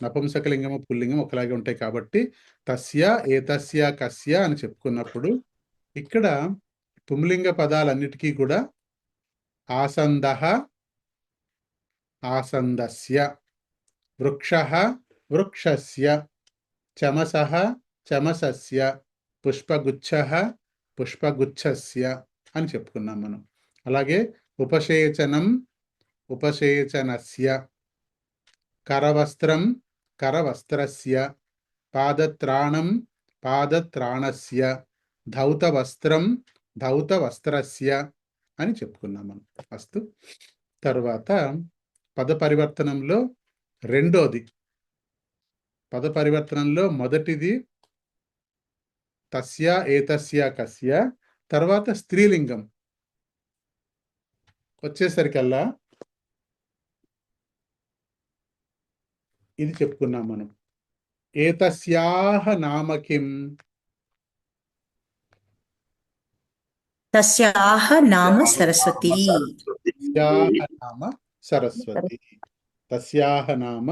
నపుంసకలింగము పుల్లింగం ఒకలాగే ఉంటాయి కాబట్టి తస్య ఏతస్య కస్య అని చెప్పుకున్నప్పుడు ఇక్కడ పుంలింగ పదాలన్నిటికీ కూడా ఆసందః ఆసందస్య, వృక్షః వృక్షస్య, చమసః చమసస్య, పుష్పగుచ్ఛః పుష్పగుచ్ఛస్య అని చెప్పుకున్నాం మనం. అలాగే ఉపసేచనం ఉపసేచనస్య, కరవస్త్రం కరవస్త్రస్య, పాదత్రాణం పాదత్రాణస్య, ధౌతవస్త్రం ధౌతవస్త్రస్య అని చెప్పుకున్నాం మనం. అస్తు. తర్వాత పద పరివర్తనంలో రెండోది, పద పరివర్తనంలో మొదటిది తస్య ఏతస్య కస్య, తర్వాత స్త్రీలింగం వచ్చేసరికల్లా ఇది చెప్పుకున్నాం మనం. ఏతస్యాహ నామ కిం? తస్యాహ నామ సరస్వతి. తస్యాహ నామ సరస్వతి. తస్యాహ నామ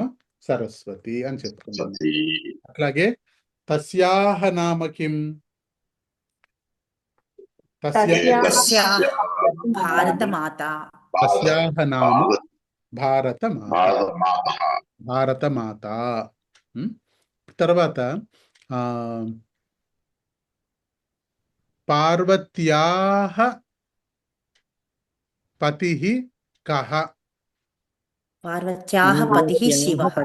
సరస్వతి అని చెప్పుకున్నాం. అట్లాగే తస్యాహ నామ కిం? తస్యాహ భారతమాత. తస్యాహ నామ భారతమాత. భారతమాత. తర్వాత పార్వత్యాహ పతిః కః? పార్వత్యాహ పతిః శివః.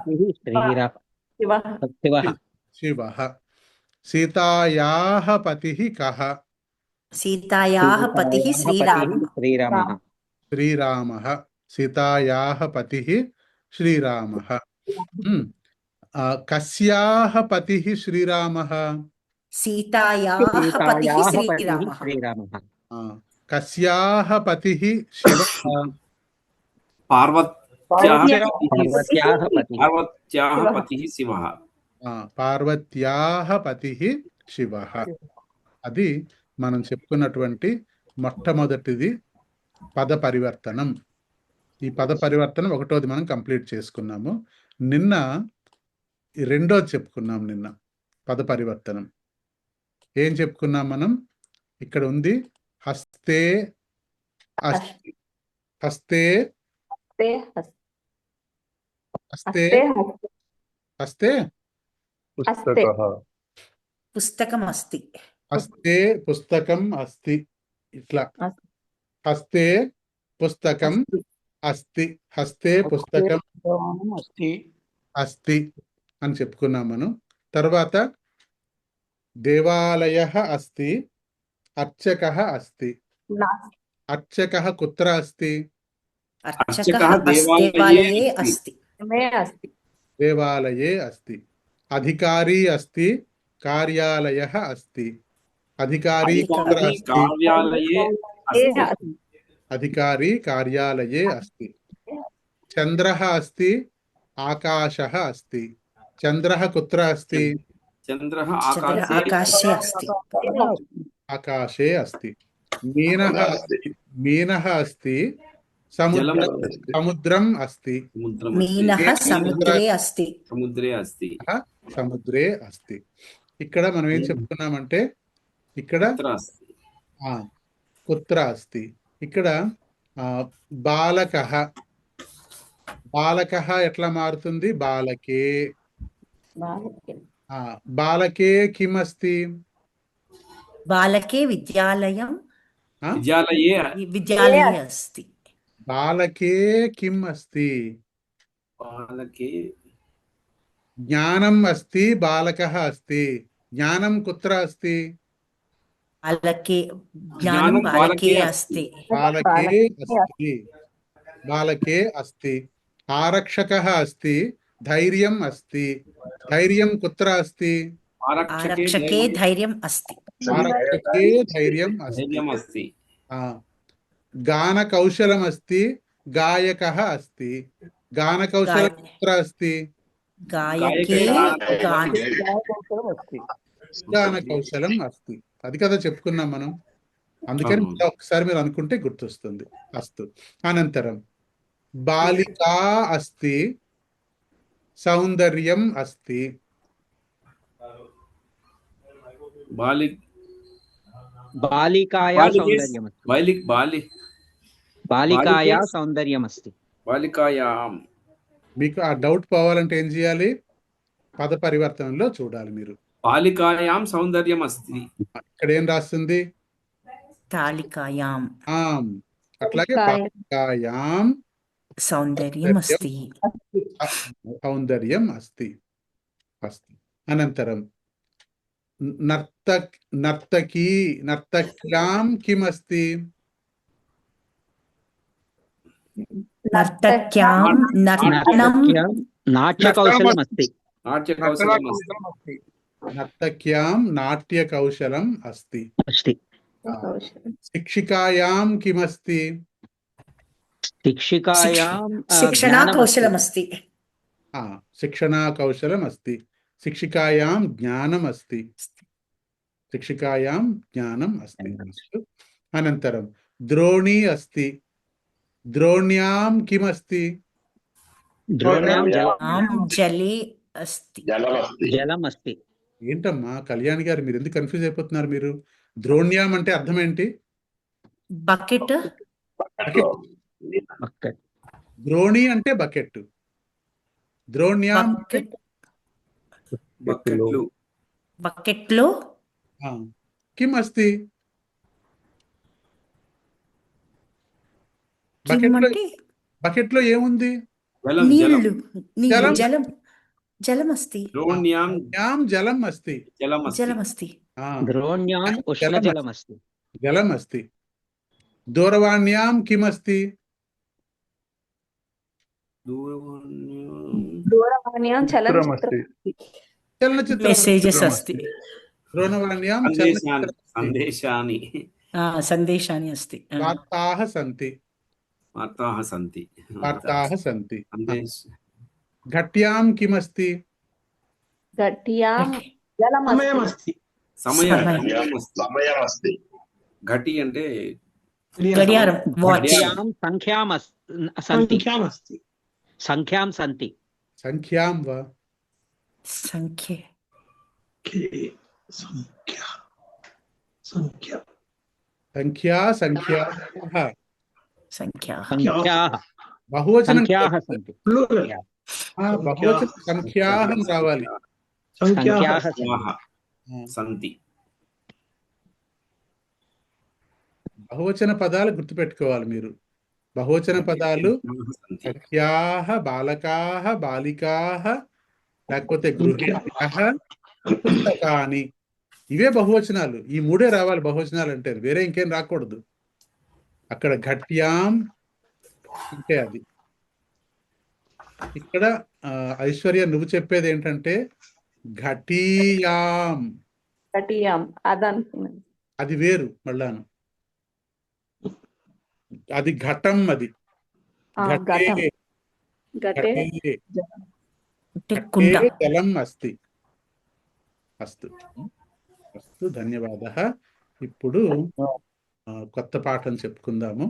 శివః. సీతాయాహ పతిః కః? సీతాయాహ పతిః శ్రీరామః. శ్రీరామః. సీతాయాహ పతిః శ్రీరామః. కస్యాహ పతిః శ్రీరామః? సీతాయాహ పతిః శ్రీరామః. కస్యాహ పతిః శివః? పార్వత్యాహ పతిః శివః. పార్వత్యాహ పతిః శివః. అది మనం చెప్పుకున్నటువంటి మొట్టమొదటిది పద పరివర్తనం. ఈ పద పరివర్తనం ఒకటోది మనం కంప్లీట్ చేసుకున్నాము. నిన్న రెండోది చెప్పుకున్నాం. నిన్న పద పరివర్తనం ఏం చెప్పుకున్నాం మనం? ఇక్కడ ఉంది హస్తే అస్తి. హస్తే హస్తే హస్తే పుస్తకం అస్తి. హస్తే పుస్తకం అస్తి. ఇట్లా హస్తే పుస్తకం అస్తి. హస్తే పుస్తకం అస్తి అని చెప్పుకున్నాం మనం. తర్వాత దేవాలయః అస్తి, అర్చకः అస్తి. అర్చకः కుత్ర అస్తి? అర్చకः దేవాలయే అస్తి. దేవాలయే అస్తి. అధికారీ అస్తి, కార్యాలయः అస్తి. అధికారీ కుత్ర అస్తి? అధికారీ కార్యాలయే అస్తి. చంద్రः అస్తి, ఆకాశः అస్తి. చంద్రः కుత్ర అస్తి? చంద్రः ఆకాశే అస్తి. ఆకాశే అస్తి. మీనः అస్తి. మీనः అస్తి, సముద్రం అస్తి. మీనః సముద్రే అస్తి. సముద్రే అస్తి. ఇక్కడ మనం ఏం చెప్పుకున్నామంటే ఇక్కడ కుత్ర అస్తి. ఇక్కడ బాలకః. బాలకః ఎట్లా మారుతుంది? బాలకే. బాలకే బాలకే కిమ్ అస్తి? బాలకే విద్యాలయం ఆ? విద్యాలయే విద్యాలయే అస్తి. బాలకే కిమ్ అస్తి? బాలకే జ్ఞానం అస్తి, బాలకः అస్తి. జ్ఞానం కుత్ర అస్తి? బాలకే జ్ఞానం జ్ఞానం బాలకే బాలకే అస్తి. బాలకే అస్తి. బాలకే అస్తి. ఆరక్షకः అస్తి, ధైర్యం అస్తి. ధైర్యం కుత్ర అస్తి? ఆరక్షకే ఆరక్షకే ధైర్యం అస్తి. ఆరక్షకే ధైర్యం అస్తి. ధైర్యం అస్తి. గానకౌశలం అస్తి, గాయకः అస్తి. గానకౌశలం కుత్ర అస్తి? గాయకే గాన గానకౌశలం అస్తి. అది కదా చెప్పుకున్నాం మనం. అందుకని అవును. మళ్ళీ ఒకసారి మీరు అనుకుంటే గుర్తొస్తుంది. అస్తు. అనంతరం బాలికా అస్తి, సౌందర్యం అస్తి. బాలి బాలికాయా బాలికే సౌందర్యమస్తి. బాలికాయా బాలికే సౌందర్యమస్తి. బాలికాయాం మీకు ఆ డౌట్ పోవాలంటే ఏం చేయాలి? పద పరివర్తనలో చూడాలి మీరు. బాలికాయాం సౌందర్యం అస్తి. ఇక్కడ ఏం రాస్తుంది? తాళికాయాం ఆం. అట్లాగే బాలికాయాం సౌందర్యం అస్తి. సౌందర్యం అస్తి. అస్తి. అనంతరం నర్తక్యాం కిమస్తి? నర్తక్యాం నర్తనం నాట్యకౌశలమస్తి. నాట్యకౌశలం అస్తి. అస్తి. నర్తక్యాం నాట్యకౌశలం అస్తి. అస్తి. శిక్షికాయాం కిమస్తి? శిక్షికాయాం శిక్షణా కౌశలం అస్తి. శిక్షణా కౌశలం అస్తి. శిక్షికాయాం జ్ఞానం అస్తి. శిక్షికాయాం జ్ఞానం అస్తి. అనంతరం ద్రోణి అస్తి. ద్రోణ్యాం కిమస్తి? ద్రోణ్యాం జలే అస్తి. జలమస్తి. ఏంటమ్మా కళ్యాణి గారు, మీరు ఎందుకు కన్ఫ్యూజ్ అయిపోతున్నారు? మీరు ద్రోణ్యాం అంటే అర్థం ఏంటి? బకెట్. ద్రోణి అంటే బకెట్. ద్రోణ్యాం అంటే బకెట్ బకెట్లు బకెట్లో కిమ్ అస్తి? కిమ్ అంటే బకెట్లో ఏముంది? జలం నీళ్లు. జలం. జలం జలం అస్తి. ద్రోణ్యాం జలం అస్తి. జలం అస్తి. జలం అస్తి. ద్రోణ్యాం ఉష్ణజలమస్తి. జలం అస్తి. దూరవాణ్యాం కిమస్తి? దూరవాణ్యాం చలనచిత్రం. చలనచిత్రం. మెసేజెస్ అస్తి. దూరవాణ్యాం సందేశాని సందేశాన్ని అస్తి. వార్తాః సంతి. వార్తాః సంతి. ఘట్యాం కిమస్తి? ఘట్యాం జలమస్తి. సమయం అస్తి. ఘటి అంటే గడియారం వాచ్. ఘట్యాం సంఖ్యాం సంతి. సంఖ్యాం సంతి. సంఖ్యాం వా? సంఖ్య సంఖ్యా సంఖ్యాః. సంఖ్యాః బహువచనం సంఖ్యాః సంతి. బహువచనం సంఖ్యాః రావాలి. సంఖ్యాః సంతి. బహువచన పదాలు గుర్తుపెట్టుకోవాలి మీరు. బహువచన పదాలు సఖ్యాః, బాలకాః, బాలికాః, లేకపోతే గృహిణ్యః, పుస్తకాని. ఇవే బహువచనాలు. ఈ మూడే రావాలి బహువచనాలు అంటే. వేరే ఇంకేం రాకూడదు. అక్కడ ఘట్యాం అంటే అది. ఇక్కడ ఐశ్వర్య నువ్వు చెప్పేది ఏంటంటే ఘటీయాం. ఘటియాం అదనుకున్నాను. అది వేరు మళ్ళాను. అది ఘటం. అది ఘటే ఘటే కుండ. జలం అస్తి. అస్తు అస్తు. ధన్యవాదः. ఇప్పుడు కొత్త పాఠం చెప్పుకుందాము.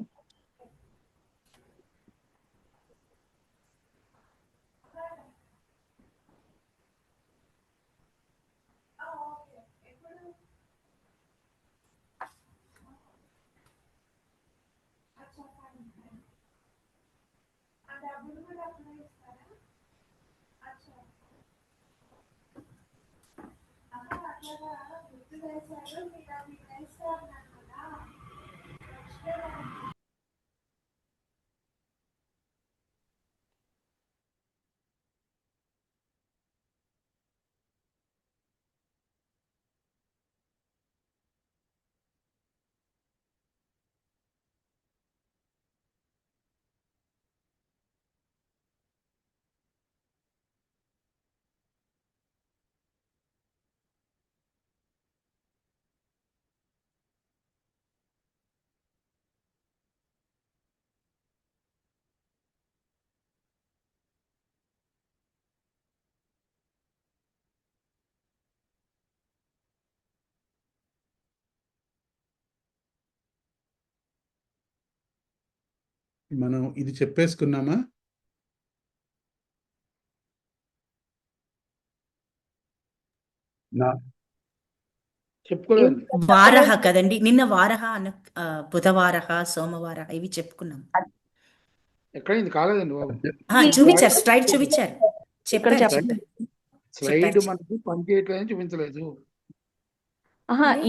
మనం ఇది చెప్పేసుకున్నామా? చెప్పుకోలేదండి. వారహ కదండి, నిన్న వారహ అన్న బుధవారహ సోమవారహ ఇవి చెప్పుకున్నాం. ఎక్కడ ఇది కాలేదండి బాబు. చూపించారు, స్లైడ్ చూపించారు, ఇక్కడ చెప్పారు చెప్పండి. స్లైడ్ చెప్పారు. మనకి పని చేయట్లేదని చూపించలేదు.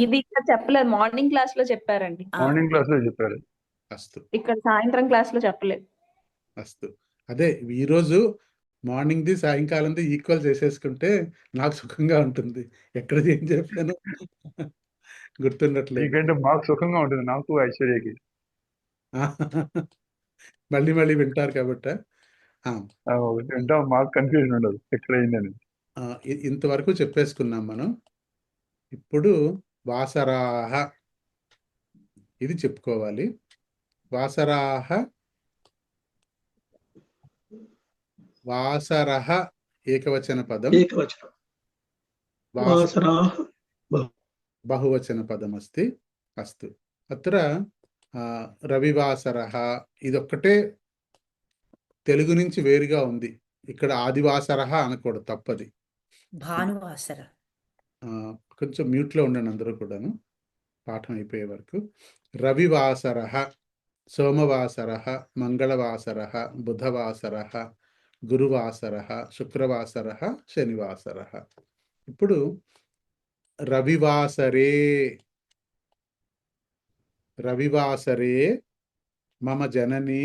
ఇది ఇక్కడ చెప్పలేదు, మార్నింగ్ క్లాస్ లో చెప్పారండి. మార్నింగ్ క్లాస్ లో చెప్పారు. అస్తు ఇక్కడ సాయంత్రం క్లాస్ లో చెప్పలేదు. అస్తు. అదే ఈరోజు మార్నింగ్ది సాయంకాలంది ఈక్వల్ చేసేసుకుంటే నాకు సుఖంగా ఉంటుంది. ఎక్కడది ఏం చెప్పాను గుర్తుండట్లేదు. మీకంటే మాకు సుఖంగా ఉంటుంది, నాకు ఐశ్వర్యకి. మళ్ళీ మళ్ళీ వింటారు కాబట్టి వింటాం, మాకు కన్ఫ్యూజన్ ఉండదు ఎక్కడ అయిందని. ఇంతవరకు చెప్పేసుకున్నాం మనం. ఇప్పుడు వాసరాహ ఇది చెప్పుకోవాలి. వాసరాహ వాసరః ఏకవచన పదం, బహువచన పదమస్తి. అస్తు. అత్ర రవివాసరః ఇదొక్కటే తెలుగు నుంచి వేరుగా ఉంది. ఇక్కడ ఆదివాసరః అనకూడదు, తప్పది. భానువాసర. కొంచెం మ్యూట్లో ఉండండి అందరూ కూడాను పాఠం అయిపోయే వరకు. రవివాసరః, సోమవాసరః, మంగళవాసరః, బుధవాసరః, గురువాసరః, శుక్రవాసరః, శనివాసరః. ఇప్పుడు రవివాసరే రవివాసరే మమ జనని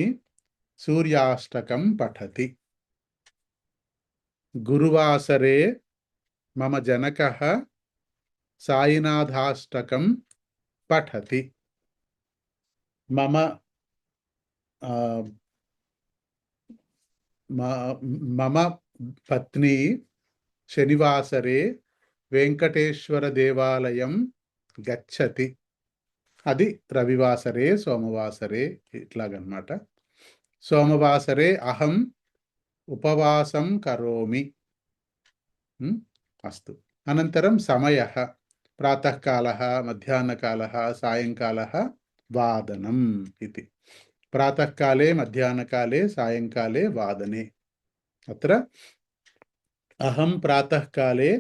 సూర్యాష్టకం పఠతి. గురువాసరే మమ జనకః సాయినాథాష్టకం పఠతి. మమ పత్ని శనివాసరే వెంకటేశ్వర దేవాలయం గచ్చతి. అది రవివాసరే, సోమవాసరే ఇట్లాగనమాట. సోమవాసరే అహం ఉపవాసం కరోమి. అస్తు. అనంతరం సమయః ప్రాతఃకాలः, మధ్యాహ్నకాలः, సాయంకాలः, వాదనం ఇది. ప్రాతःకాలే, మధ్యాహ్నకాలే, సాయంకాలే, వాదనే. అత్ర అహం ప్రాతःకాలే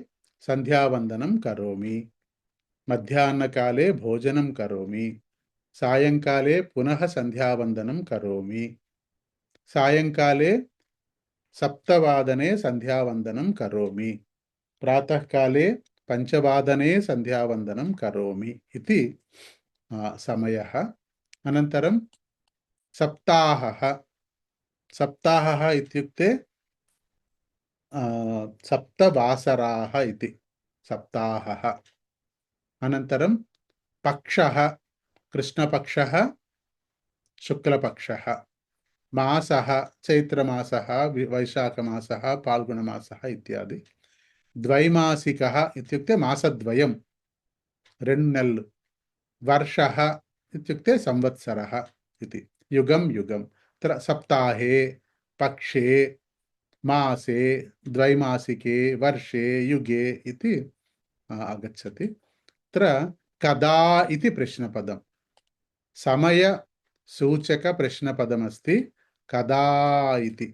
సంధ్యావందనం కరోమి, మధ్యాహ్నకాలే భోజనం కరోమి, సాయంకాలే పునః సంధ్యావందనం కరోమి, సాయంకాలే సప్తవాదనే సంధ్యావందనం కరోమి, ప్రాతःకాలే పంచవాదనే సంధ్యావందనం కరోమి ఇది సమయः. అనంతరం సప్తాహः. సప్తాహः ఇత్యుక్తే సప్తవాసరాः ఇది సప్తాహः. అనంతరం పక్షः, కృష్ణపక్షः, శుక్లపక్షः. మాసः చైత్రమాసः, వైశాఖమాసः, పాల్గుణమాసः ఇత్యాది. ద్వైమాసికः ఇత్యుక్తే మాసద్వయం, 2 నెలలు. వర్షः ఇత్యుక్తే సంవత్సరः ఇది. యుగం యుగం. సప్తాహే, పక్షే, మాసే, ద్వైమాసికే, వర్షే, యుగే ఇది ఆగచ్చతి. అత్ర కదా ఇది ప్రశ్నపదం, సమయ సూచక ప్రశ్నపదమస్తి. కదా ఇది.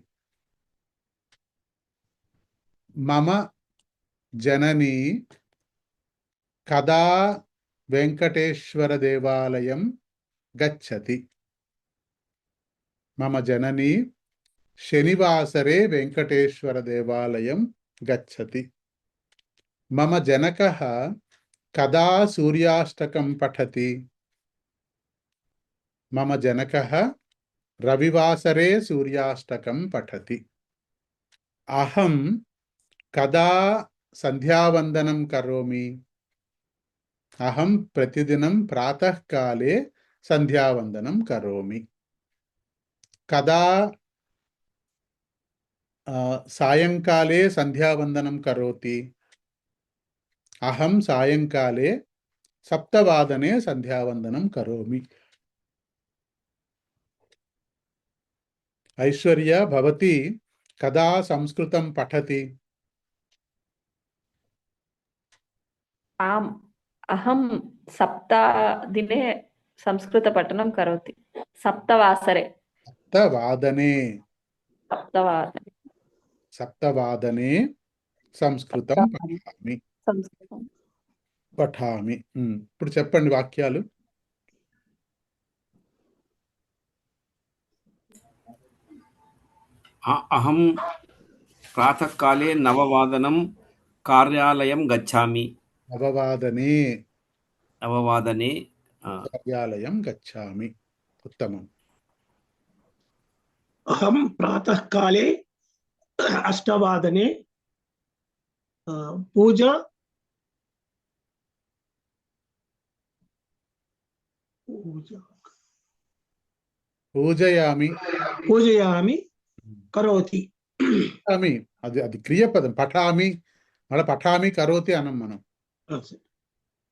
మమ జనని కదా వెంకటేశ్వర దేవాలయం గచ్చతి. మమ జనని శనివాసరే వెంకటేశ్వర దేవాలయం గచ్చతి. మమ జనకః कदा सूर्याष्टकं पठति मम जनकः रविवासरे सूर्याष्टकं पठति अहं कदा संध्यावन्दनं करोमि अहं प्रतिदिनं प्रातःकाले संध्यावन्दनं करोमि कदा सायंकाले संध्यावन्दनं करोति अहं सायंकाले 7:00 संध्यावन्दनं करोमि ऐश्वर्या भवती कदा संस्कृतं पठति आम् अहं सप्तादिने संस्कृतपठनं करोति सप्तवासरे 7:00 సంస్కృతం పఠామి ఇప్పుడు చెప్పండి వాక్యాలు అహం ప్రాతఃకాలే 9:00 కార్యాలయం గచ్చామి నవవాదనే కార్యాలయం గచ్చామి ఉత్తమం अहं प्रातःकाले 8:00 పూజయామి కరోతి అది క్రియాపదం పఠామి మళ్ళీ పఠామి కరోతి అనం మనం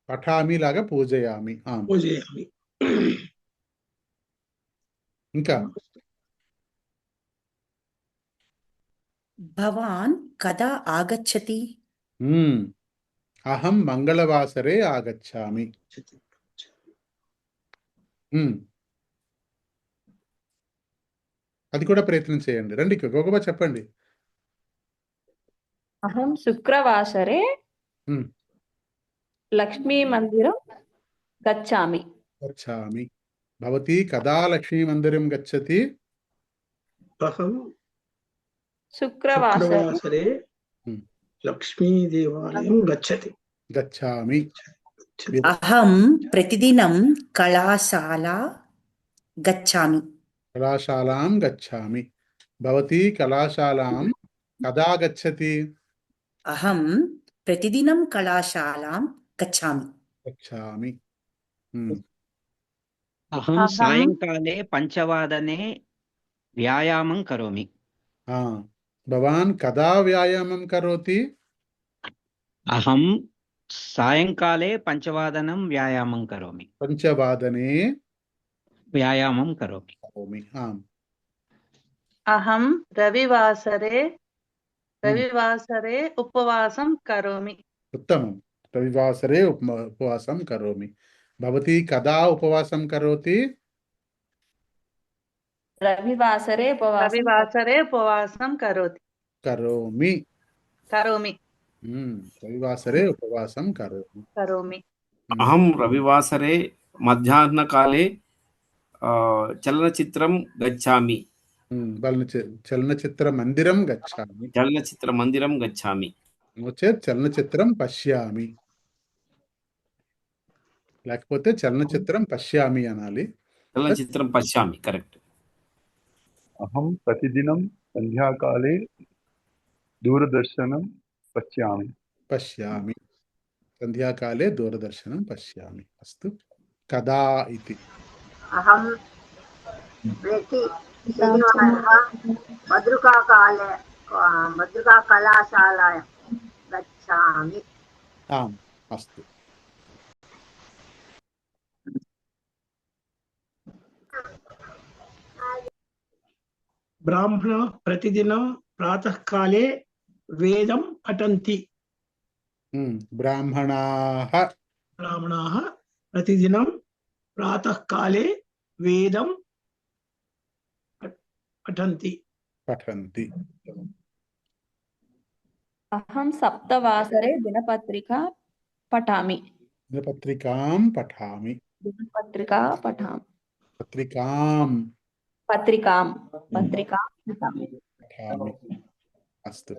పఠామి లాగా పూజయామి ఇంకా భవాన్ కదా ఆగచ్చతి అహం మంగళవాసరే ఆగచ్చామి అది కూడా ప్రయత్నం చేయండి రండి గొప్పగా చెప్పండి అహం శుక్రవాసరే లక్ష్మీ మందిరం గచ్చామి భవతి కదా లక్ష్మీ మందిరం గచ్చతి అహం శుక్రవాసరే లక్ష్మీ దేవాలయం గచ్చామి అహం ప్రతిదినం కళాశాలాం గచ్చామి భవతి కళాశాలాం కదా గచ్చతి అహం ప్రతిదినం కళాశాలాం గచ్చామి అహం సాయంకాలే 5:00 వ్యాయామం కరోమి భవాన్ కదా వ్యాయామం కరోతి అహం సాయంకాలే 5:00 వ్యాయామం కరోమి 5:00 వ్యాయామం కరోమి అహం రవివాసరే ఉపవాసం కరోమి ఉత్తమం రవివాసరే ఉపవాసం కరోమి భవతి కదా ఉపవాసం కరోతి రవివాసరే ఉపవాసం కరోమి రవివాసరే ఉపవాసం కరోమి అహం రవివాసరే మధ్యాహ్నకాలే చలనచిత్రం గచ్చామి చలనచిత్ర మందిరం గచ్చామి చలనచిత్రం పశ్యామి లేకపోతే చలనచిత్రం పశ్యామి అనాలి చలనచిత్రం పశ్యామి కరెక్ట్ అహం ప్రతిదినం సంధ్యాకాలే దూరదర్శనం పశ్యామి సంధ్యాకాలే దూరదర్శనం పశ్యామి అస్తు కదా ఇతి అహం ప్రతి భద్రకా కళాశాలాం గచ్చామి అస్తు బ్రాహ్మణ ప్రతిదినం ప్రాతఃకాలే వేదం పఠంతి బ్రాహ్మణాః ప్రతిదినం ప్రాతఃకాలే వేదం పఠంతి అహం సప్తవాసరే దినపత్రికాం పఠామి పత్రికాం పఠామి అస్తు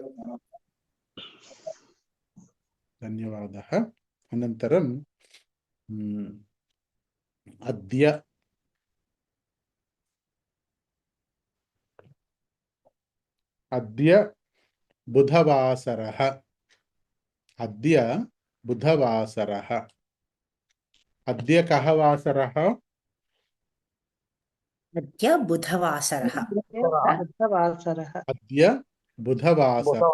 ధన్యవాదः అనంతరం అద్య బుధవాసరః. అద్య బుధవాసరః. అద్య కః వాసరః? అద్య బుధవాసరః. బుధవాసరః. అద్య బుధవాసరః.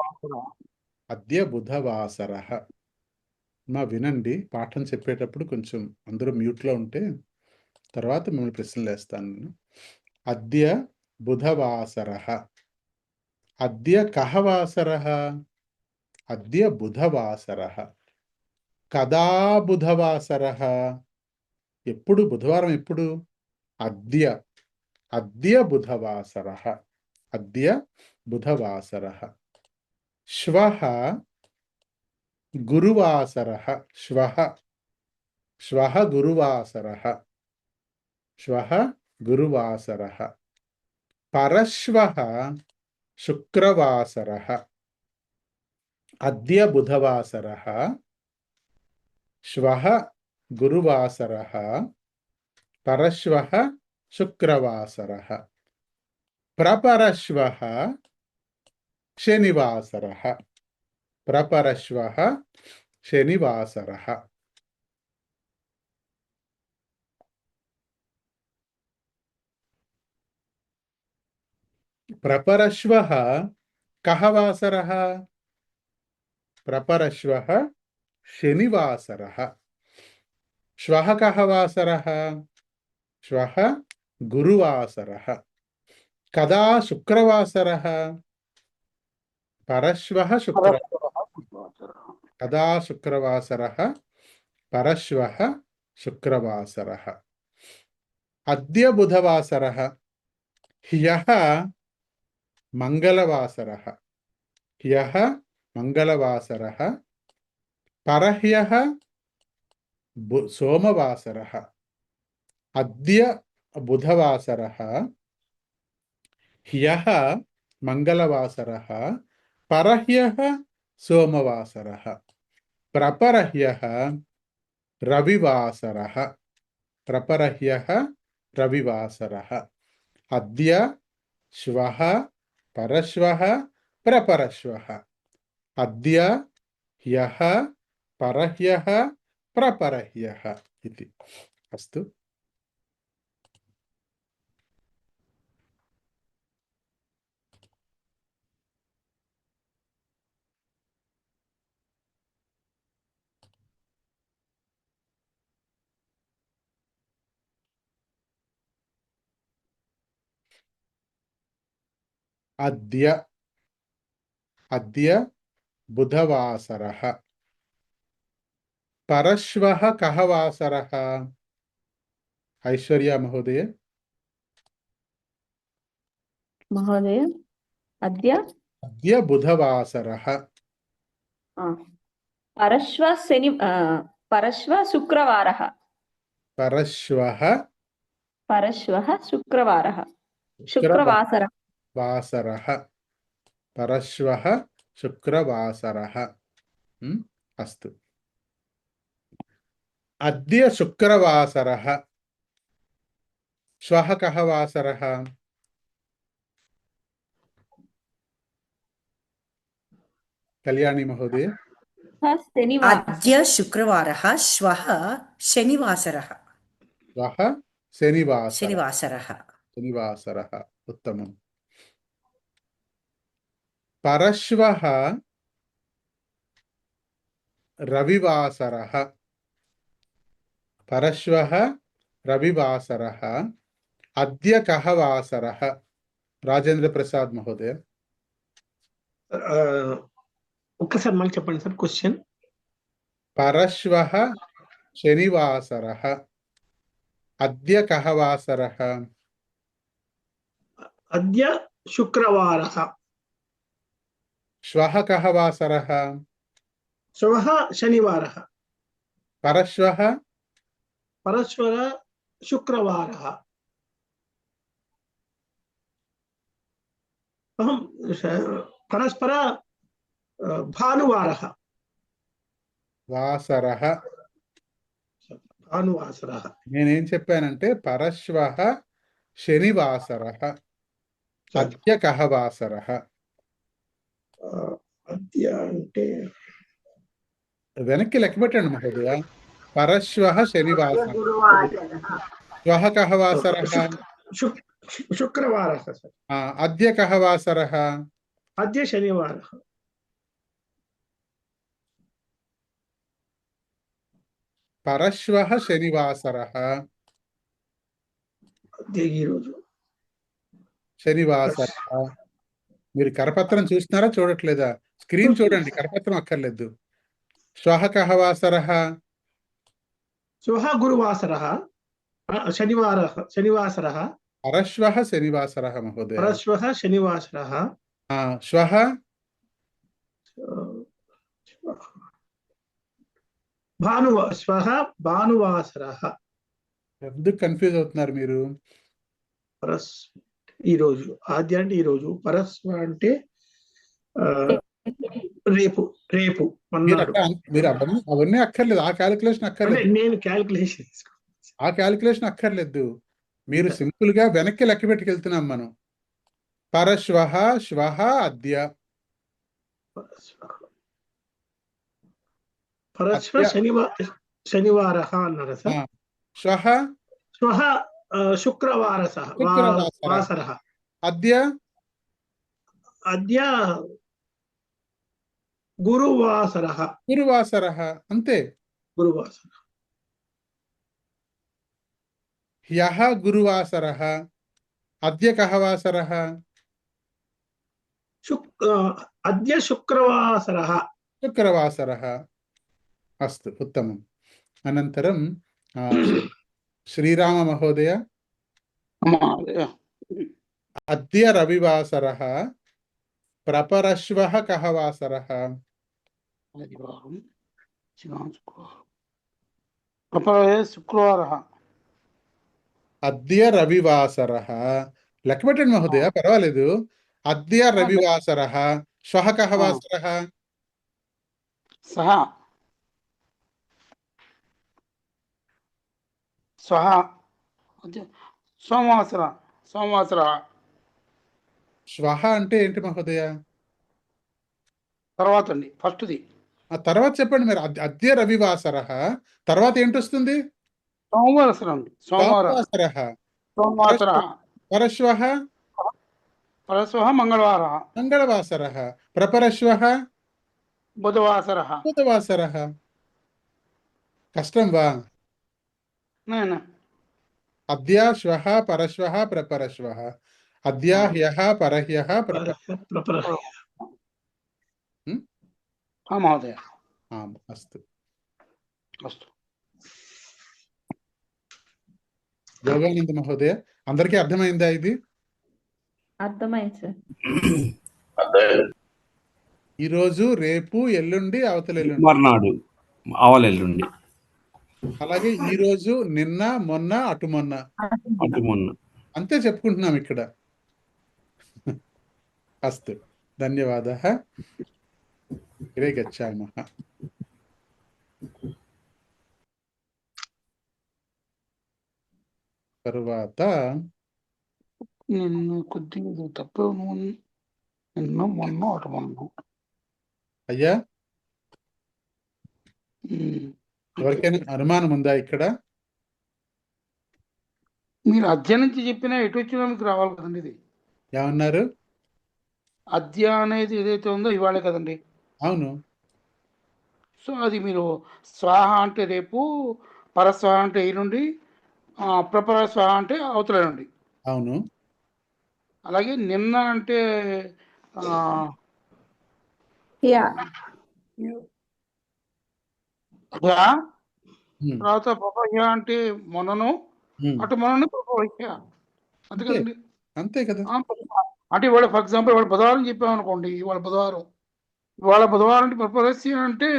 అద్య బుధవాసరః. మా వినండి, పాఠం చెప్పేటప్పుడు కొంచెం అందరూ మ్యూట్లో ఉంటే తర్వాత మిమ్మల్ని ప్రశ్నలు వేస్తాను నేను. అద్య బుధవాసరః. అద్య కః వాసరః? అద్య బుధవాసరః. కదా బుధవాసరః? ఎప్పుడు బుధవారం? ఎప్పుడు? అద్య. అద్య బుధవాసరః. అద్య బుధవాసరః. శ్వః గురువాసరః. శ్వః. శ్వః గురువాసరః. శ్వః గురువాసరః. పరశ్వః శుక్రవాసరః. అద్య బుధవాసరః. శ్వః గురువాసరః. పరశ్వః శుక్రవాసరః. ప్రపరశ్వః శనివాసరః. ప్రపరశ్వః శనివాసరః. ప్రపరశ్వః కః వాసరః? ప్రపరశ్వః శనివాసరః. శ్వః కః వాసరః? శ్వః గురువాసరః. కదా శుక్రవాసరః? పరశ్వః కదా శుక్రవాసరః? పరశ్వః శుక్రవాసరః. అద్య బుధవాసరః. హ్యః మంగళవాసరః. హ్యః మంగళవాసరః. పరహ్యః సోమవాసరః. అద్య బుధవాసరః. హ్యః మంగళవాసరః. పరహ్యః సోమవాసరః. ప్రపరహ్యః రవివాసరః. ప్రపరహ్యః రవివాసరః. అద్య శ్వః పరశ్వః ప్రపరశ్వః. అద్య హ్యః పరహ్యః ప్రపరహ్యః ఇది. అస్తు. అద్య. అద్య బుధవాసరః. పరశ్వః కః వాసరః? ఐశ్వర్య మహోదయ. మహోదయ అద్య అద్య బుధవాసరః. పరశ్వ శుక్రవారః. పరశ్వః శుక్రవారః. శుక్రవాసరః. వాసరః. పరశ్వః శుక్రవాసరః. అస్తు. అద్య శుక్రవాసరః. శ్వః కః వాసరః? కళ్యాణి మహోదయ. అద్య శుక్రవారः. శ్వः శనివాసరः. శ్వः శనివాసరः. శనివాసరः. శనివాసరः. ఉత్తమం. పరశ్వః రవివాసరः. పరశ్వః రవివాసరः. అద్య కః వాసరः? రాజేంద్ర ప్రసాద్ మహోదయ. ఒక్కసారి మళ్ళీ చెప్పండి సార్ క్వశ్చన్. పరశ్వః శనివాసరः. అద్య కః వాసరः? అద్య శుక్రవారः. శ్వః కః వాసరः? శ్వः శనివారः. పరశ్వః? పరశ్వర శుక్రవారः. పరస్పర భానువారः. వాసరః. భానువాసరः. నేనేం చెప్పానంటే పరశ్వః శనివాసరః. అద్య కః వాసరః. అద్య అంటే వెనక్కి లెక్క పెట్టండి మహోదయ. పరశ్వః శనివాసరః. గురువాసరः. శ్వః కః వాసరః. శుక్రవారः సార్. అద్య కః వాసరః. అద్య శనివారः. పరశ్వః శనివాసరః. అద్య ఈరోజు. శనివాసరః. మీరు కరపత్రం చూస్తున్నారా చూడట్లేదా? స్క్రీన్ చూడండి, కరపత్రం అక్కర్లేదు. శ్వః కః వాసరః. శ్వః గురువాసరः. శనివాసరः. పరశ్వః శనివాసరः మహోదయ. పరశ్వః శనివాసరः. శ్వః శ్వః భానువాసరः. ఎందుకు కన్ఫ్యూజ్ అవుతున్నారు మీరు? ఈరోజు. ఆద్య అంటే ఈరోజు. పరస్వ అంటే రేపు. రేపు మీరు అవన్నీ అక్కర్లేదు. ఆ క్యాలిక్యులేషన్ అక్కర్లేదు. నేను క్యాలిక్యులేషన్ ఆ క్యాలిక్యులేషన్ అక్కర్లేదు. మీరు సింపుల్ గా వెనక్కి లెక్క పెట్టుకెళ్తున్నాం మనం. పరశ్వః శ్వః అద్య. పరశ్వ శనివారः అన్నారు సార్. శ్వః శ్వః శుక్రవారసः. వాసరः. అద్య అద్య గురువాసరः. గురువాసరः. అంతే. గురువాసరः. హ్యః గురువాసరः. అద్య కః వాసరः. అద్య శుక్రవాసరः. శుక్రవాసరः. అస్తు, ఉత్తమం. అనంతరం శ్రీరామ మహోదయ. అద్య రవివాసరः. ప్రపరశ్వః కః వాసరः. శుక్రవారः. అద్య రవివాసరः. లెక్క పెట్టండి మహోదయ, పర్వాలేదు. అద్య రవివాసరः. శ్వః కః వాసరः. సహ స్వహ సోమవాసర. శ్వః అంటే ఏంటి మహోదయ? తర్వాత అండి, ఫస్ట్ది. ఆ తర్వాత చెప్పండి మీరు. అద్య రవివాసరः తర్వాత ఏంటి వస్తుంది? సోమవాసరం. సోమవాసరः. పరశ్వః మంగళవారः. మంగళవాసరः. ప్రపరశ్వః బుధవాసరः. బుధవాసరः. కష్టం వా? అద్య శ్వః పరశ్వః ప్రపరశ్వః. అద్య హ్యః పరహ్యః మహోదయ. అస్తు. యోగానంద మహోదయ, అందరికీ అర్థమైందా ఇది? అర్థమైంది సార్. ఈరోజు, రేపు, ఎల్లుండి, అవతల ఎల్లుండి, మర్నాడు, అవల ఎల్లుండి. అలాగే ఈ రోజు, నిన్న, మొన్న, అటు మొన్న అంతే చెప్పుకుంటున్నాం ఇక్కడ. అస్తు, ధన్యవాదః. ఇరే గచ్చామః. తరువాత నిన్న కొద్దిగా తప్ప నిన్న మొన్న అటు మొన్న. అయ్యా, ఎవరికైనా అనుమానం ఉందా ఇక్కడ? మీరు అద్య నుంచి చెప్పినా ఎటు వచ్చినా మీకు రావాలి కదండి. ఇది ఏమన్నారు? అద్య అనేది ఏదైతే ఉందో ఇవాళే కదండి. అవును. సో అది మీరు స్వాహ అంటే రేపు, పరస్వాహ అంటే ఎల్లుండి, ప్రపర స్వాహ అంటే అవతల నుండి. అవును. అలాగే నిన్న అంటే తర్వాత పపహ్య అంటే మొన్నను, అటు మొన్నను పపహ్య. అంతే కదండి. అంతే కదా. అంటే ఇవాళ ఫర్ ఎగ్జాంపుల్ ఇవాళ బుధవారం చెప్పామనుకోండి. ఇవాళ బుధవారం అంటే ప్రపరస్య అంటే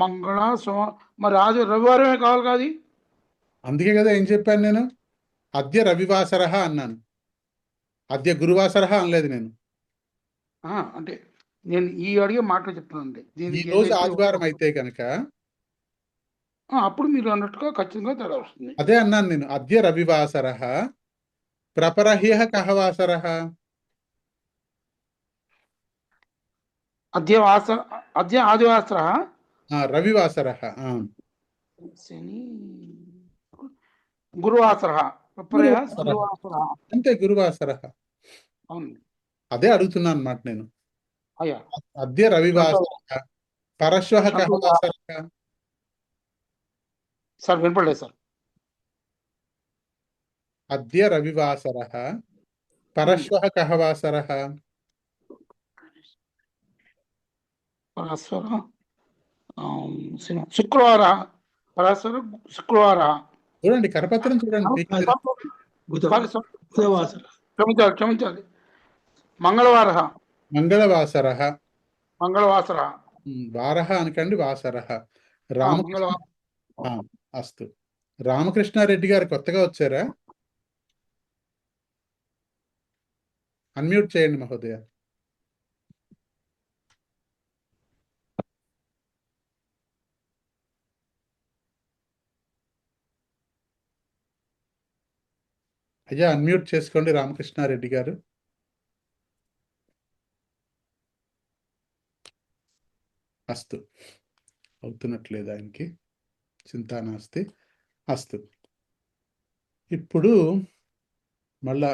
మంగళ సోమ, మరి రాజు రవివారమే కావాలి కాదు. అందుకే కదా ఏం చెప్పాను నేను? అద్య రవివాసరః అన్నాను, అద్య గురువాసరః అనలేదు నేను. అంటే నేను ఈ అడిగే మాటలు చెప్తున్నానండి. ఈ దీనికి రోజు ఏదైతే ఆదివారం అయితే కనుక అప్పుడు మీరు అన్నట్టుగా ఖచ్చితంగా తేడా వస్తుంది. అదే అన్నాను నేను. అద్య రవివాసరః ప్రపరహ్యః కః వాసరః. అద్య ఆదివాసర రవివాసరః. శని గురువాసర అంతే, గురువాసరః. అవును, అదే అడుగుతున్నాను అన్నమాట నేను. అయ్యా అద్య రవివాసరః పరశ్వః కః వాసరః. సార్ వినపడలేదు సార్. అద్య రవివాసరః పరశ్వః కః వాసరః. పరస్పర శుక్రవార పరస్పర శుక్రవార. చూడండి కరపత్రం చూడండి. క్షమించాలి. మంగళవార మంగళవాసరః. మంగళవాసర వారః అనకండి, వాసరః. అస్తు. రామకృష్ణారెడ్డి గారు కొత్తగా వచ్చారా? అన్మ్యూట్ చేయండి మహోదయ. అయ్యా అన్మ్యూట్ చేసుకోండి రామకృష్ణారెడ్డి గారు. అస్తు. అవుతున్నట్లేదు ఆయనకి, చింతా నాస్తి. అస్తు. ఇప్పుడు మళ్ళా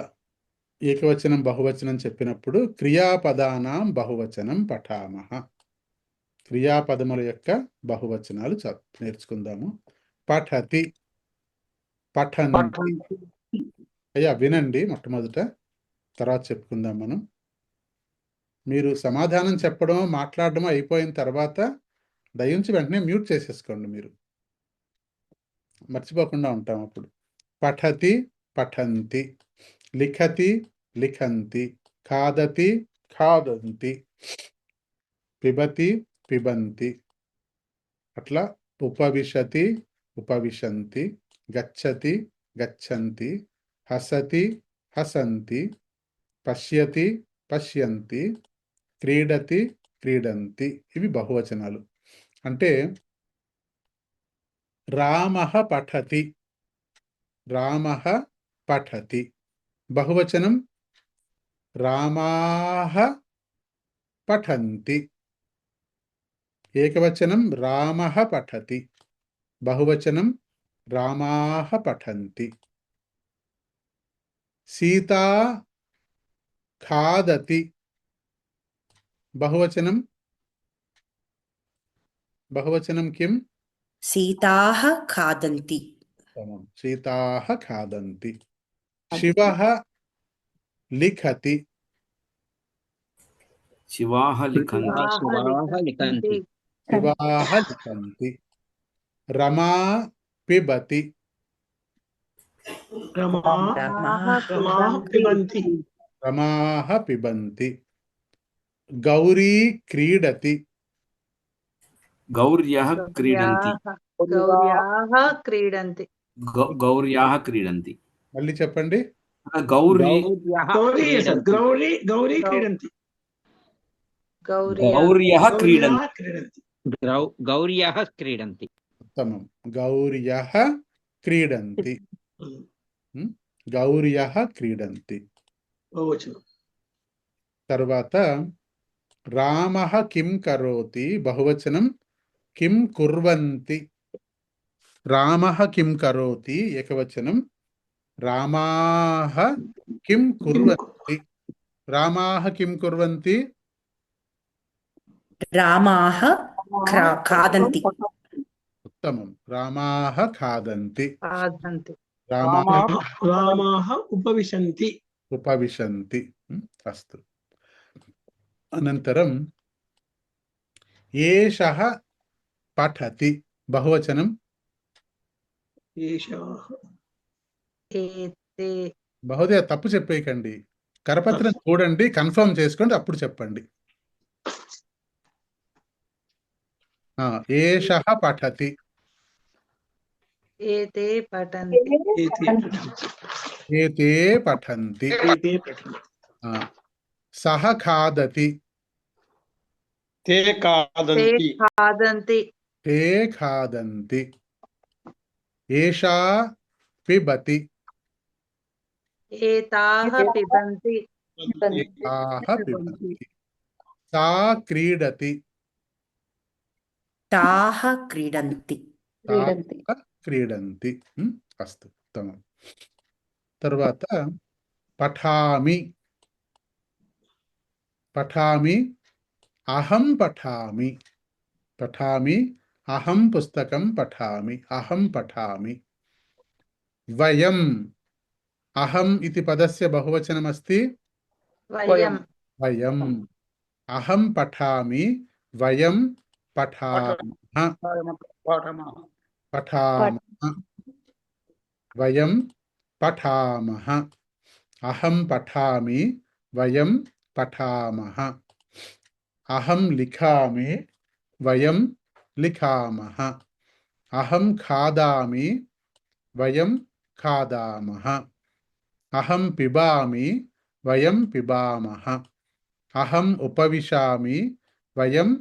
ఏకవచనం బహువచనం చెప్పినప్పుడు క్రియాపదానాం బహువచనం పఠామః. క్రియాపదముల యొక్క బహువచనాలు నేర్చుకుందాము. పఠతి, పఠంతి. అయ్యా వినండి మొట్టమొదట, తర్వాత చెప్పుకుందాం మనం. మీరు సమాధానం చెప్పడం మాట్లాడడం అయిపోయిన తర్వాత దయించి వెంటనే మ్యూట్ చేసేసుకోండి, మీరు మర్చిపోకుండా ఉంటాం అప్పుడు. పఠతి పఠంతి, లిఖతి లిఖంతి, ఖాదతి ఖాదంతి, పిబతి పిబంతి. అట్లా ఉపవిశతి ఉపవిశంతి, గచ్చతి గచ్చంతి, హసతి హసంతి, పశ్యతి పశ్యంతి, క్రీడతి క్రీడంతి. ఇవి బహువచనాలు. అంటే రామః పఠతి, రామః పఠతి. బహువచనం రామాః పఠంతి. ఏకవచనం రామః పఠతి, బహువచనం రామాః పఠంతి. సీతా ఖాదతి, బహువచనం కిం? సీతాః ఖాదంతి. సీతాః ఖాదంతి. శివః లిఖతి, శివాః లిఖంతి. శివాః లిఖంతి. రమా పిబతి, రమాః పిబంతి. గౌరీ క్రీడతి, గౌర్యః క్రీడంతి. క్రీడంతి. గౌర్యాః క్రీడంతి. మళ్ళీ చెప్పండి. గౌరీ క్రీడంతి. గౌర్యః క్రీడంతి. గౌర్యః క్రీడంతి. ఉత్తమం. గౌర్యః క్రీడంతి. గౌర్యః క్రీడంతి. తర్వాత రామః కిం కరోతి, బహువచనం కిం కుర్వంతి. రామః కిం కరోతి, ఏకవచనం రామాః కిం కుర్వంతి. రామాః కిం కుర్వంతి. రామాః ఖాదంతి. ఉత్తమం. రామాః ఖాదంతి. రామాః ఉపవిశంతి. ఉపవిశంతి. అస్తు. అనంతరం ఏషః పఠతి, బహువచనం బహుదయ తప్పు చెప్పేయకండి. కరపత్రం చూడండి, కన్ఫర్మ్ చేసుకోండి, అప్పుడు చెప్పండి. ఏషః పఠతి. ఏతే పఠంతి. ఏతే పఠంతి. సహ ఖాదతి. ते ते खादन्ति खादन्ति ते खादन्ति एषा पिबति एताः पिबन्ति ताः पिबन्ति सा क्रीडति ताः क्रीडन्ति క్రీడంతి ताः क्रीडन्ति अस्तु उत्तमं తర్వాత పఠామి పఠామి అహం పఠామి పఠామి అహం పుస్తకం పఠామి అహం పఠామి వయం అహం इति पदस्य बहुवचनमस्ति वयं वयम् अहं पठामि वयं पठामः पठामः वयं पठामः अहं पठामि वयं पठामः अहं लिखामि वयं लिखामः अहं खादामि वयं खादामः अहं पिबामि वयं पिबामः अहम् उपविशामि वयम्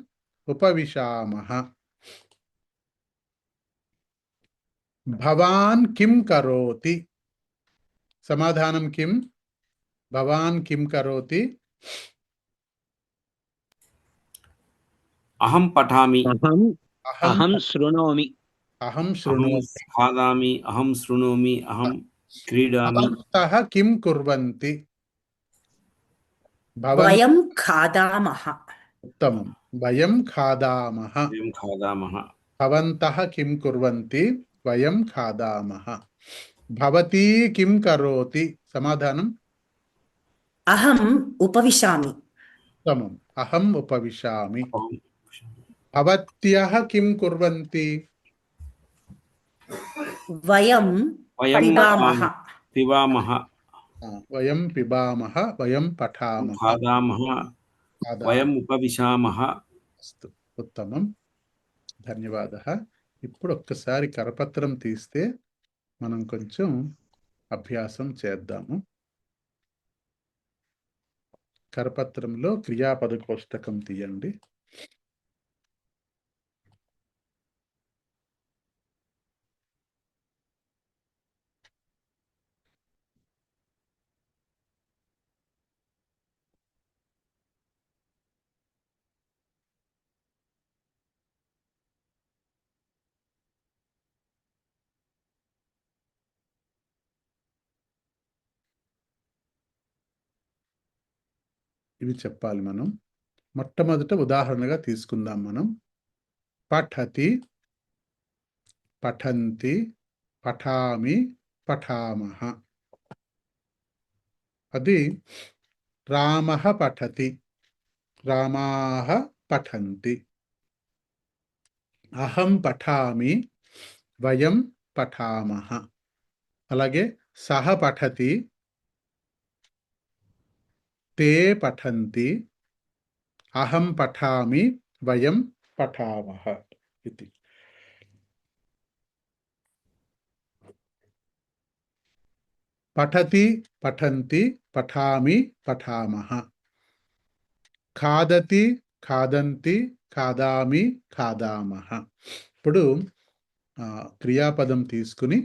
उपविशामः भवान् किं करोति समाधानं किं भवान् किं करोति अहं पठामि अहम् अहं अहं शृणोमि अहं अहं शृणोमि खादामि अहं शृणोमि अहं क्रीडामि भवन्तः किं कुर्वन्ति भवन् वयं खादामः उत्तमं वयं खादामः वयं खादामः भवन्तः किं कुर्वन्ति वयं खादामः भवती किं करोति समाधानम् अहम् उपविशामि उत्तमम् अहम् उपविशामि भवत्यः किं कुर्वन्ति वयं वयं पिबामः पिबामः वयं पिबामः वयं पठामः खादामः खादामः वयम् उपविशामः अस्तु उत्तमं ధన్యవాదः ఇప్పుడు ఒక్కసారి కరపత్రం తీస్తే మనం కొంచెం అభ్యాసం చేద్దాము కరపత్రంలో క్రియాపద కోష్టకం తీయండి ఇవి చెప్పాలి మనం మొట్టమొదట ఉదాహరణగా తీసుకుందాం మనం పఠతి పఠంతి పఠామి పఠామః అది రామః పఠతి రామాః పఠంతి అహం పఠామి వయం పఠామః అలాగే సహ పఠతి ते पठन्ति अहं पठामि वयं पठामः इति पठति पठन्ति पठामि पठामः खादति खादन्ति खादामि खादामः ఇప్పుడు క్రియాపదం తీసుకుని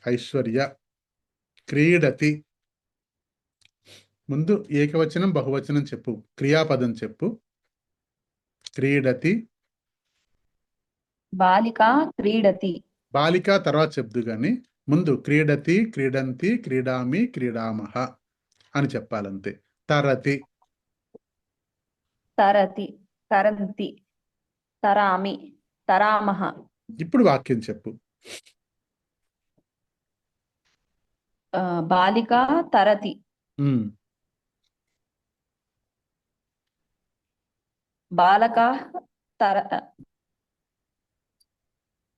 ఐశ్వర్య క్రీడతి ముందు ఏకవచనం బహువచనం చెప్పు క్రియాపదం చెప్పు క్రీడతి బాలిక క్రీడతి బాలిక తర్వాత చెప్దు గాని ముందు క్రీడతి క్రీడంతి క్రీడామి క్రీడామః అని చెప్పాలంతే తరతి తరతి తరంతి తరామి తరామః ఇప్పుడు వాక్యం చెప్పు బాలిక తరతి బాలకాః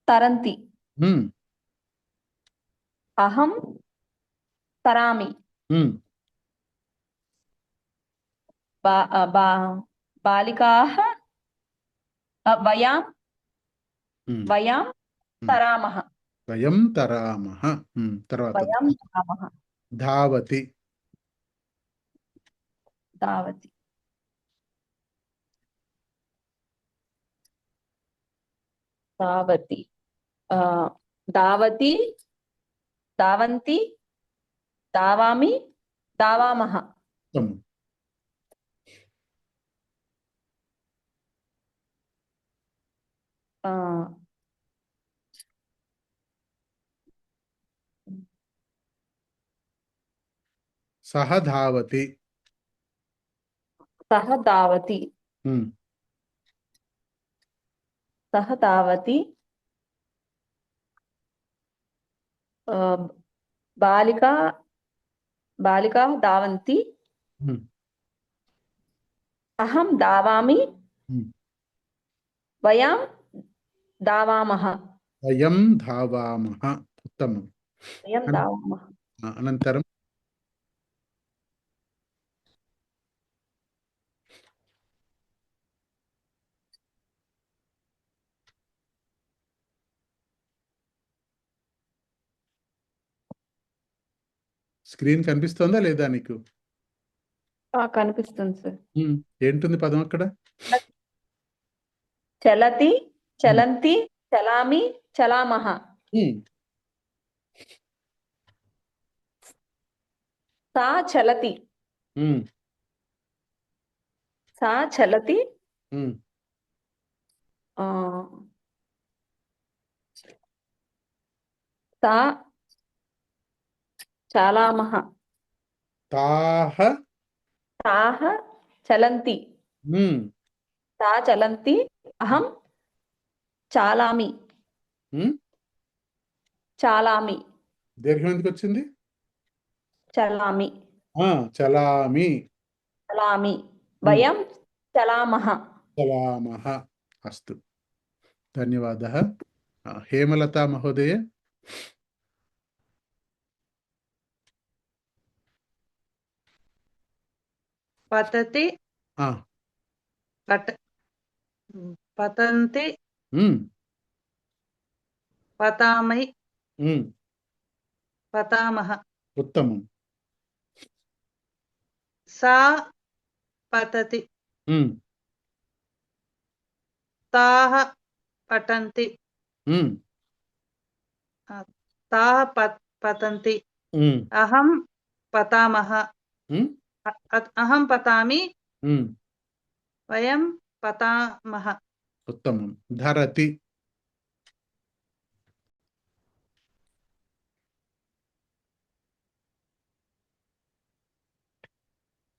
తరంతి అహం తరామి బాలికాః వయాం తరామః వయం తరామః తర్వాత వయం తరామః ధావతి धावति धावति धावति धावन्ति धावामि धावामः ఉత్తమం. ఆ, సహ ధావతి. సహ धावति ఉమ్. సహ धावति ఆ, బాలికా బాలికా धावन्ति ఉమ్. అహం धावामि ఉమ్. వయం धावामः వయం ధావామః. ఉత్తమం. వయం అన్- धावामः అనంతరం స్క్రీన్ కనిపిస్తోందా లేదా నీకు? కనిపిస్తుంది సార్ ఉమ్. ఏంటుంది పదం అక్కడ? చలతి చలంతి చలామి చలామః ఉమ్. సా చలతి ఉమ్. సా చలతి ఉమ్. ఆ, సా చాలామః తాహ. తాః చలంతి ఉమ్. తా చలంతి అహం చాలామి ఉమ్. చాలామి దీర్ఘం ఎందుకు వచ్చింది? చలామి చలామి. చలామి వయం చలామః చలామః. అస్తు. ధన్యవాదः. హేమలతా మహోదయ. పతతి ఆ. పట పతంతి ఉమ్. పతామై ఉమ్. పతామః ఉత్తమం. సా పతతి ఉమ్. తాః పఠంతి ఉమ్. తాః పతంతి ఉమ్. అహం పతామః ఉమ్. అహం పతామి ఉమ్. వయం పతామః ఉత్తమం. ధరతి.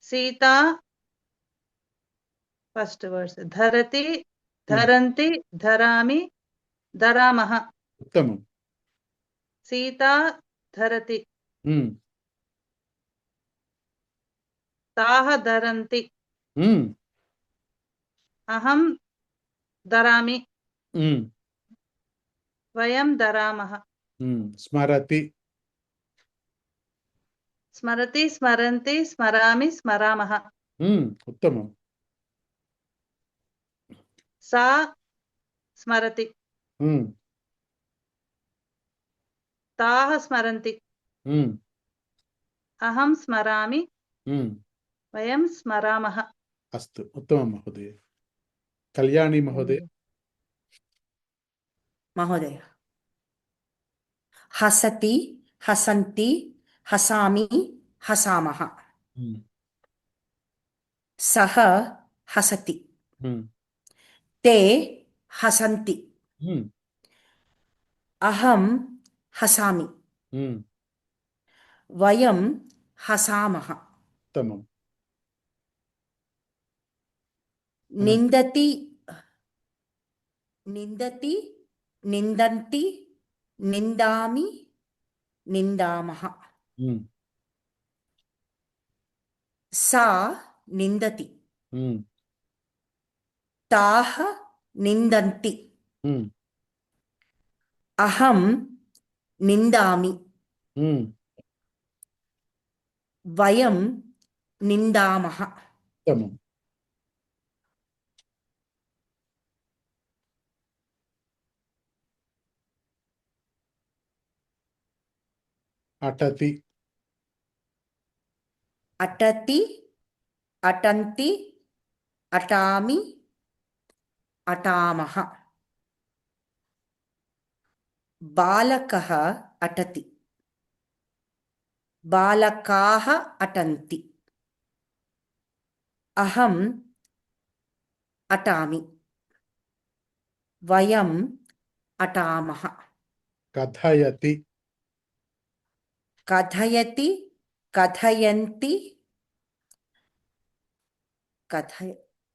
సీతా ఫస్ట్ వర్డ్స్ ధరతి ధరంతి ధరామి ధరామః ఉత్తమం. సీతా ధరతి ఉమ్. తాః ధరంతి ఉమ్. అహం ధరామి ఉమ్. వయం ధరామః ఉమ్. స్మరతి. స్మరతి స్మరంతి స్మరామి స్మరామః ఉమ్. ఉత్తమం. సా స్మరతి ఉమ్. తాః స్మరంతి ఉమ్. అహం స్మరామి ఉమ్. వయం స్మరామః అస్తు. ఉత్తమం మహోదయ. కళ్యాణి మహోదయ. మహోదయ. హసతి హసంతి హసామి హసామః ఉమ్. సహ హసతి ఉమ్. తే హసంతి ఉమ్. అహం హసామి ఉమ్. వయం హసామః ఉత్తమం. నిందతి నిందతి నిందంతి నిందామి నిందామః ఉమ్. సా నిందతి ఉమ్. తాః నిందంతి ఉమ్. అహం నిందామి ఉమ్. వయం నిందామః ఉత్తమం. అటతి. అటతి అటంతి అటామి అటామః బాలకః అటతి బాలకాః అటంతి అహం అటామి వయం అటామః కథయతి కథయతి కథయంతి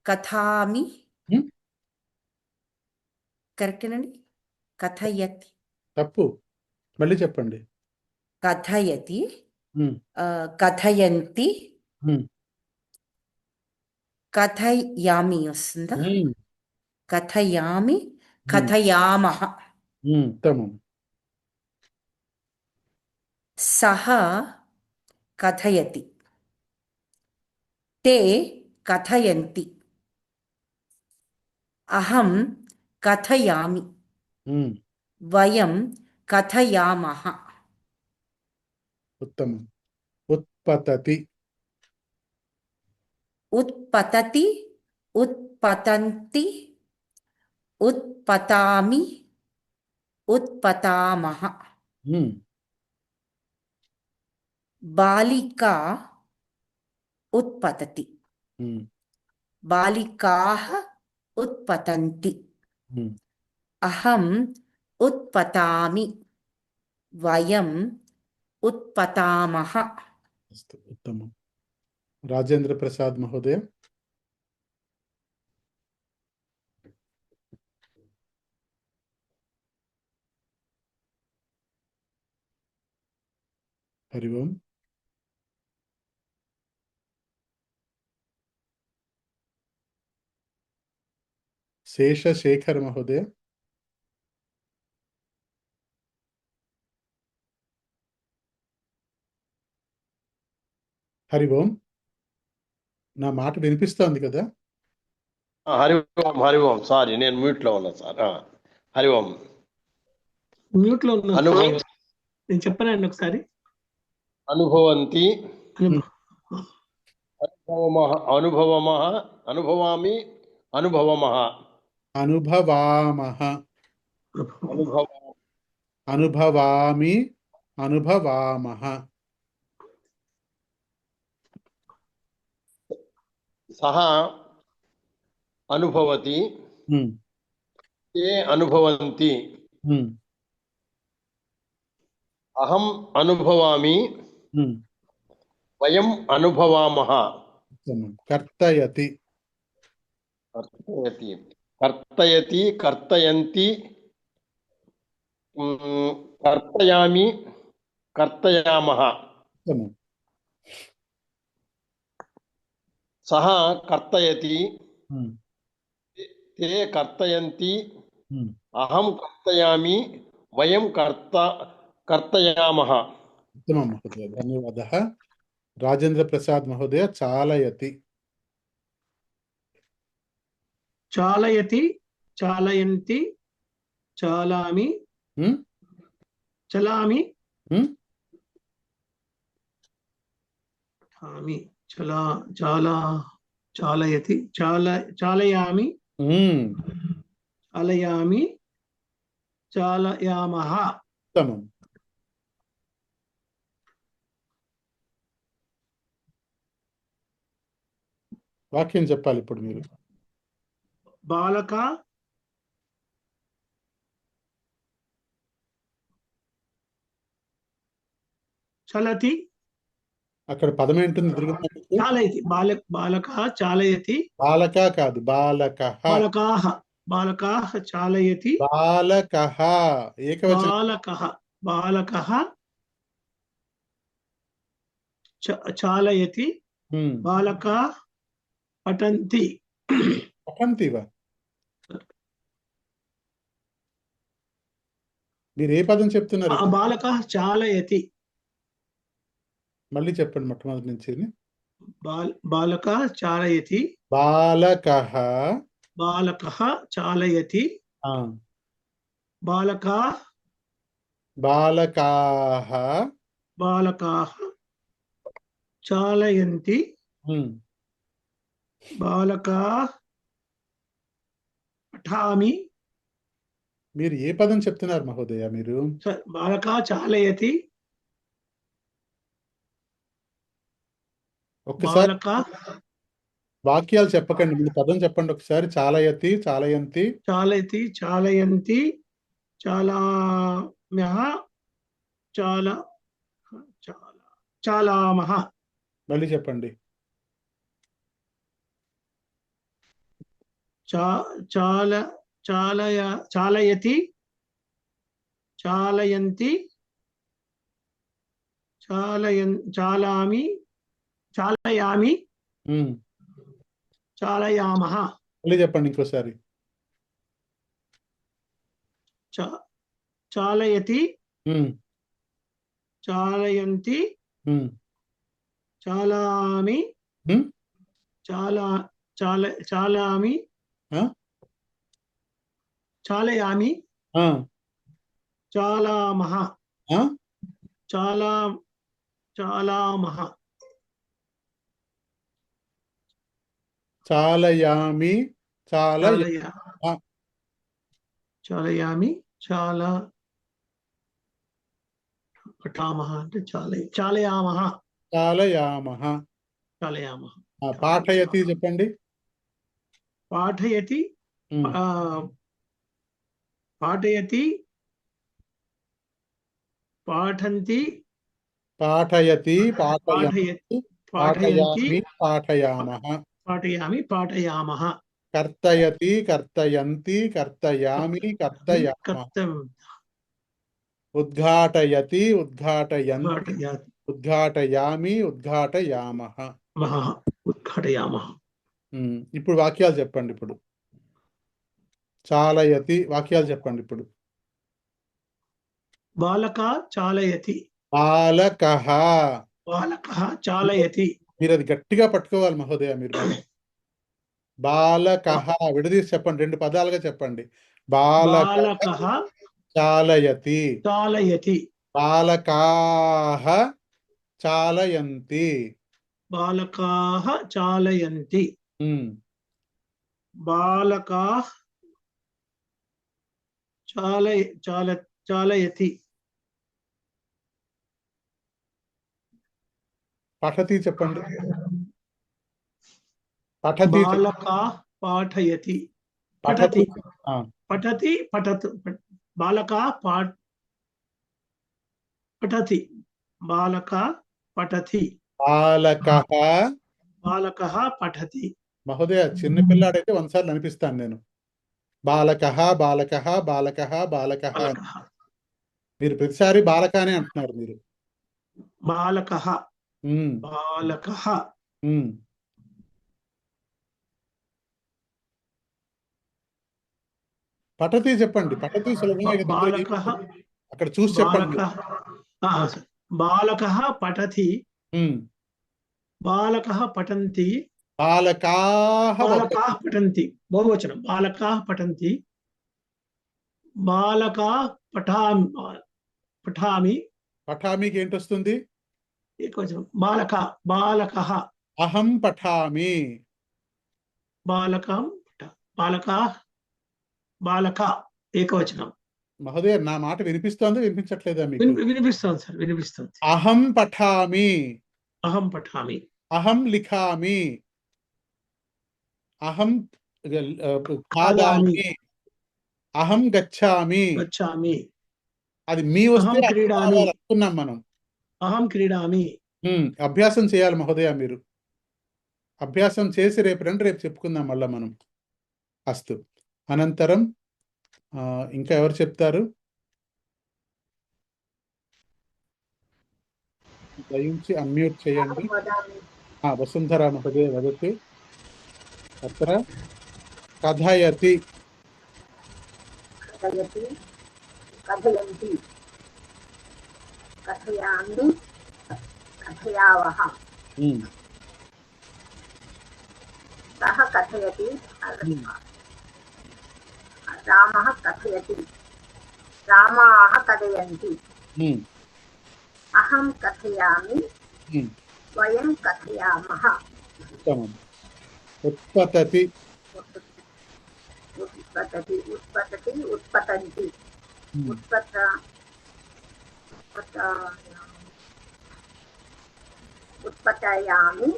కథామి హ్మ్? కరెక్టేనండి కథయతి తప్పు, మళ్ళీ చెప్పండి. కథయతి హ్మ్. కథయంతి హ్మ్. కథయామి వస్తుందా హ్మ్. కథయామి హ్మ్. కథయామః ఉత్తమం. సహ కథయతి తే కథయంతి అహం కథయామి హ్మ్. వయం కథయామః ఉత్తమం. ఉత్పతతి ఉత్పతతి ఉత్పతంతి ఉత్పతామి ఉత్పతామః హ్మ్. బాలికా ఉత్పతతి హ్మ్. బాలికాః ఉత్పతంతి హ్మ్. అహం ఉత్పతామి వయం ఉత్పతామః అస్తు, ఉత్తమం. రాజేంద్ర ప్రసాద్ మహోదయ. హరి ఓం. శేషశేఖర్ మహోదయ. హరి ఓం. నా మాట వినిపిస్తోంది కదా? హరి ఓం సారీ నేను మ్యూట్ లో ఉన్నా సార్. హరి ఓం. మ్యూట్ లో ఉన్నా అనుభవం నేను చెప్పనండి ఒకసారి. అనుభవంతి అనుభ- అనుభవమః అనుభవామి అనుభవమః అనుభవామః అనుభవ అనుభవామి అనుభవామః సహ అనుభవతి హ్మ్. తే అనుభవంతి హ్మ్. అహం అనుభవామి హ్మ్. వయం అనుభవామః ఉత్తమం. కర్తయతి కర్తయతి కర్తయతి కర్తయంతి కర్తయామి కర్తయామః ఉత్తమం. సహ కర్తయతి హ్మ్. తే కర్తయంతి హ్మ్. అహం కర్తయామి వయం కర్తయామః ఉత్తమం మహోదయ, ధన్యవాదः. రాజేంద్ర ప్రసాద్ మహోదయ. చాలయతి చాలయతి చాలయంతి చాలామి హ్మ్? చలామి హ్మ్? ఆమి చలా చాలా చాలయతి చాలయామి హ్మ్. చాలయామి చాలయామః ఉత్తమం. వాక్యం చెప్పాలి ఇప్పుడు మీరు. బాలక చలతి అక్కడ పదం ఏంటుంది? చాలయతి బాలక చాలయతి బాలక కాదు, బాలకః. బాలకాః చాలయతి బాలకః ఏకవచనం. బాలకః చాలయతి హ్మ్. బాలకా పఠంతి పఠంతివ. మీరు ఏ పదం చెప్తున్నారు? బాలక చాలయతి మళ్ళీ చెప్పండి మొట్టమొదటి నుంచి. బాలక చాలయతి బాలకః చాలయతి బాలకాః చాలయంతి బాలకా పఠామి. మీరు ఏ పదం చెప్తున్నారు మహోదయ మీరు? బాలకా చాలయతి. ఒక్కసారి బాలకా వాక్యాలు చెప్పకండి, మీరు పదం చెప్పండి ఒకసారి. చాలయతి, చాలయంతి. చాలయతి, చాలయంతి, చాలామ్యః, చాలా చాలా చాలామః. మళ్ళీ చెప్పండి. చాలయతి, చాలయంతి, చాలామి, చాలయామి, చాలయామః. మళ్ళీ చెప్పండి ఇంకోసారి. చాలయతి, చాలయంతి, చాలామి, చాలామి, చాలయామి, చాలామః, చాలామః. చాలయామి, చాలయామి, చాలా పఠామః అంటే చాలయామః. చాలయామః. చాలయామః. పాఠయతి చెప్పండి. పాఠయతి, పాఠయతి, పాఠంతి, పాఠయతి, పాఠయతి, పాఠయామి, పాఠయామః. పాఠయామి, పాఠయామః. కర్తయతి, కర్తయంతి, కర్తయామి, కర్తయామః. ఉద్ఘాటయతి, ఉద్ఘాటయంతి, ఉద్ఘాటయామి, ఉద్ఘాటయామః. ఉద్ఘాటయామః. ఇప్పుడు వాక్యాలు చెప్పండి. ఇప్పుడు చాలయతి వాక్యాలు చెప్పండి. ఇప్పుడు బాలకా చాలయతి. బాలకః. బాలకః చాలయతి. మీరు అది గట్టిగా పట్టుకోవాలి మహోదయ. మీరు బాలకః విడదీసి చెప్పండి, 2 పదాలుగా చెప్పండి. బాలకః చాలయతి, చాలయతి. బాలకాః చాలయంతి, బాలకాః చాలయంతి, బాలకాః చాలయతి. పఠతి చెప్పండి. పఠతి. బాలకాః పాఠయతి. పఠతి, పఠతి, పఠతు. బాలకాః పఠతి, బాలకా పఠతి, బాలకః. బాలకః పఠతి. మహోదయ చిన్నపిల్లాడైతే 100 సార్లు అనిపిస్తాను నేను. బాలకః, బాలకః, బాలకః, బాలకః. మీరు ప్రతిసారి బాలక అనే అంటున్నారు మీరు. బాలకః, బాలకః. పఠతి చెప్పండి. పఠతి సులభంగా అక్కడ చూసి చెప్పండి. బాలకః పఠతి, బాలకః పఠంతి, బాలకాః పఠంతి. బహువచనం. బాలకాః పఠంతి, బాలకాః పఠామి. పఠామికి ఏంటొస్తుంది? ఏకవచనం. బాలకః. అహం పఠామి. బాలకాం బాలక ఏకవచనం. మహోదయ నా మాట వినిపిస్తోందా వినిపించట్లేదా మీకు? వినిపిస్తోంది సార్, వినిపిస్తుంది. అహం పఠామి. అహం పఠామి. అహం లిఖామి. అహం ఖాదామి. అహం గచ్చామి. అది మీ వస్తే అనుకున్నాం మనం. అహం క్రీడామి. అభ్యాసం చేయాలి మహోదయ మీరు. అభ్యాసం చేసి రేపు చెప్పుకుందాం మళ్ళా మనం. అస్తు. అనంతరం ఇంకా ఎవరు చెప్తారు? దయించి అన్మ్యూట్ చేయండి. వసుంధరా మహోదయ వదతి. అత్ర కథయతి. కథయంతి, కథయామి, కథయావః. సః కథయతి, రామः కథయతి, రామాः కథయంతి, అహం కథయామి, వయం కథయామః. उत्पतति उत्पतति उत्पतति उत्पतन्ति उत्पत उत्पतयामि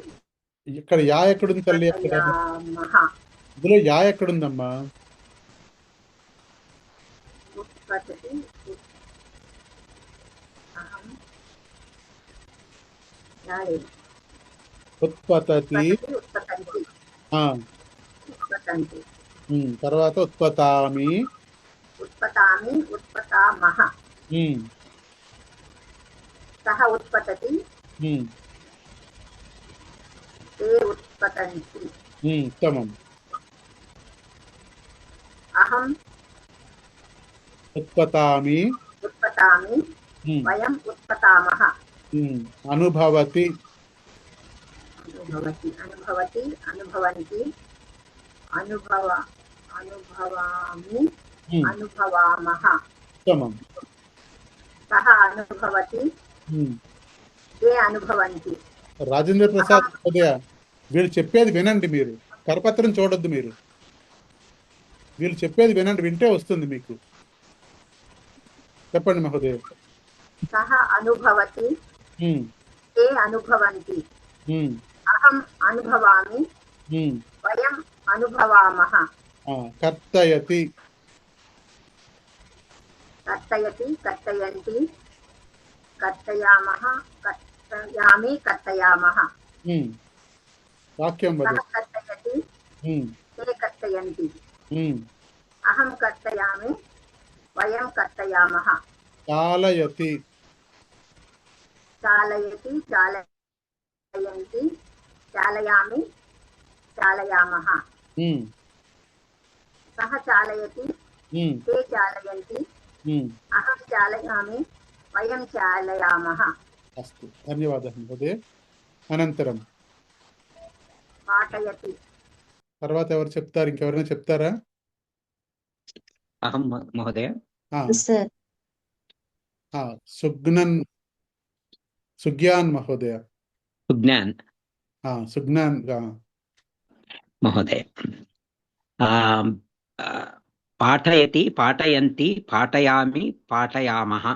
ఇక్కడ యా ఎక్కడుంది తల్లి? అక్కడ उत्पतयामः ఇందులో యా ఎక్కడుందమ్మా? उत्पतति अहं यारे ఉత్పతతి. उत्पतन्ति ఆ, उत्पतन्ति తర్వాత ఉత్పతామి. उत्पतामि उत्पतामः ఉమ్, सः उत्पतति ఉమ్, ते उत्पतन्ति ఉత్తమం. अहं ఉత్పతామి. उत्पतामि वयम् उत्पतामः అనుభవతి. अनुभवति अनुभवति अनुभवन्ति अनुभव अनुभवामि अनुभवामः ఉత్తమం. सः अनुभवति ते अनुभवन्ति రాజేంద్ర ప్రసాద్ మహోదయ, వీళ్ళు చెప్పేది వినండి. మీరు కరపత్రం చూడొద్దు. మీరు వీళ్ళు చెప్పేది వినండి, వింటే వస్తుంది మీకు. చెప్పండి మహోదయ. सः अनुभवति ते अनुभवन्ति अहम् अनुभवामि वयम् अनुभवामः కర్తయతి. कर्तयति कर्तयन्ति कर्तयामः कर्तयामि कर्तयामः వాక్యం सः వదు. कर्तयति ते कर्तयन्ति अहं कर्तयामि वयं कर्तयामः చాలయతి. चालयति चालयन्ति चालयामि चालयामः सः चालयति ते चालयन्ति अहं चालयामि वयं चालयामः అస్తు, ధన్యవాదాలు మహోదయ. అనంతరం पाठयति తర్వాత ఎవరు చెప్తారు? ఇంకెవరైనా చెప్తారా? అహం మహోదయ. సార్ సుగ్నన్ సుగ్యాన్ మహోదయ. సుజ్ఞాన్ సుగ్నాన్ మహోదయ. పాఠయతి పాఠయంతి పాఠయామి పాఠయామः.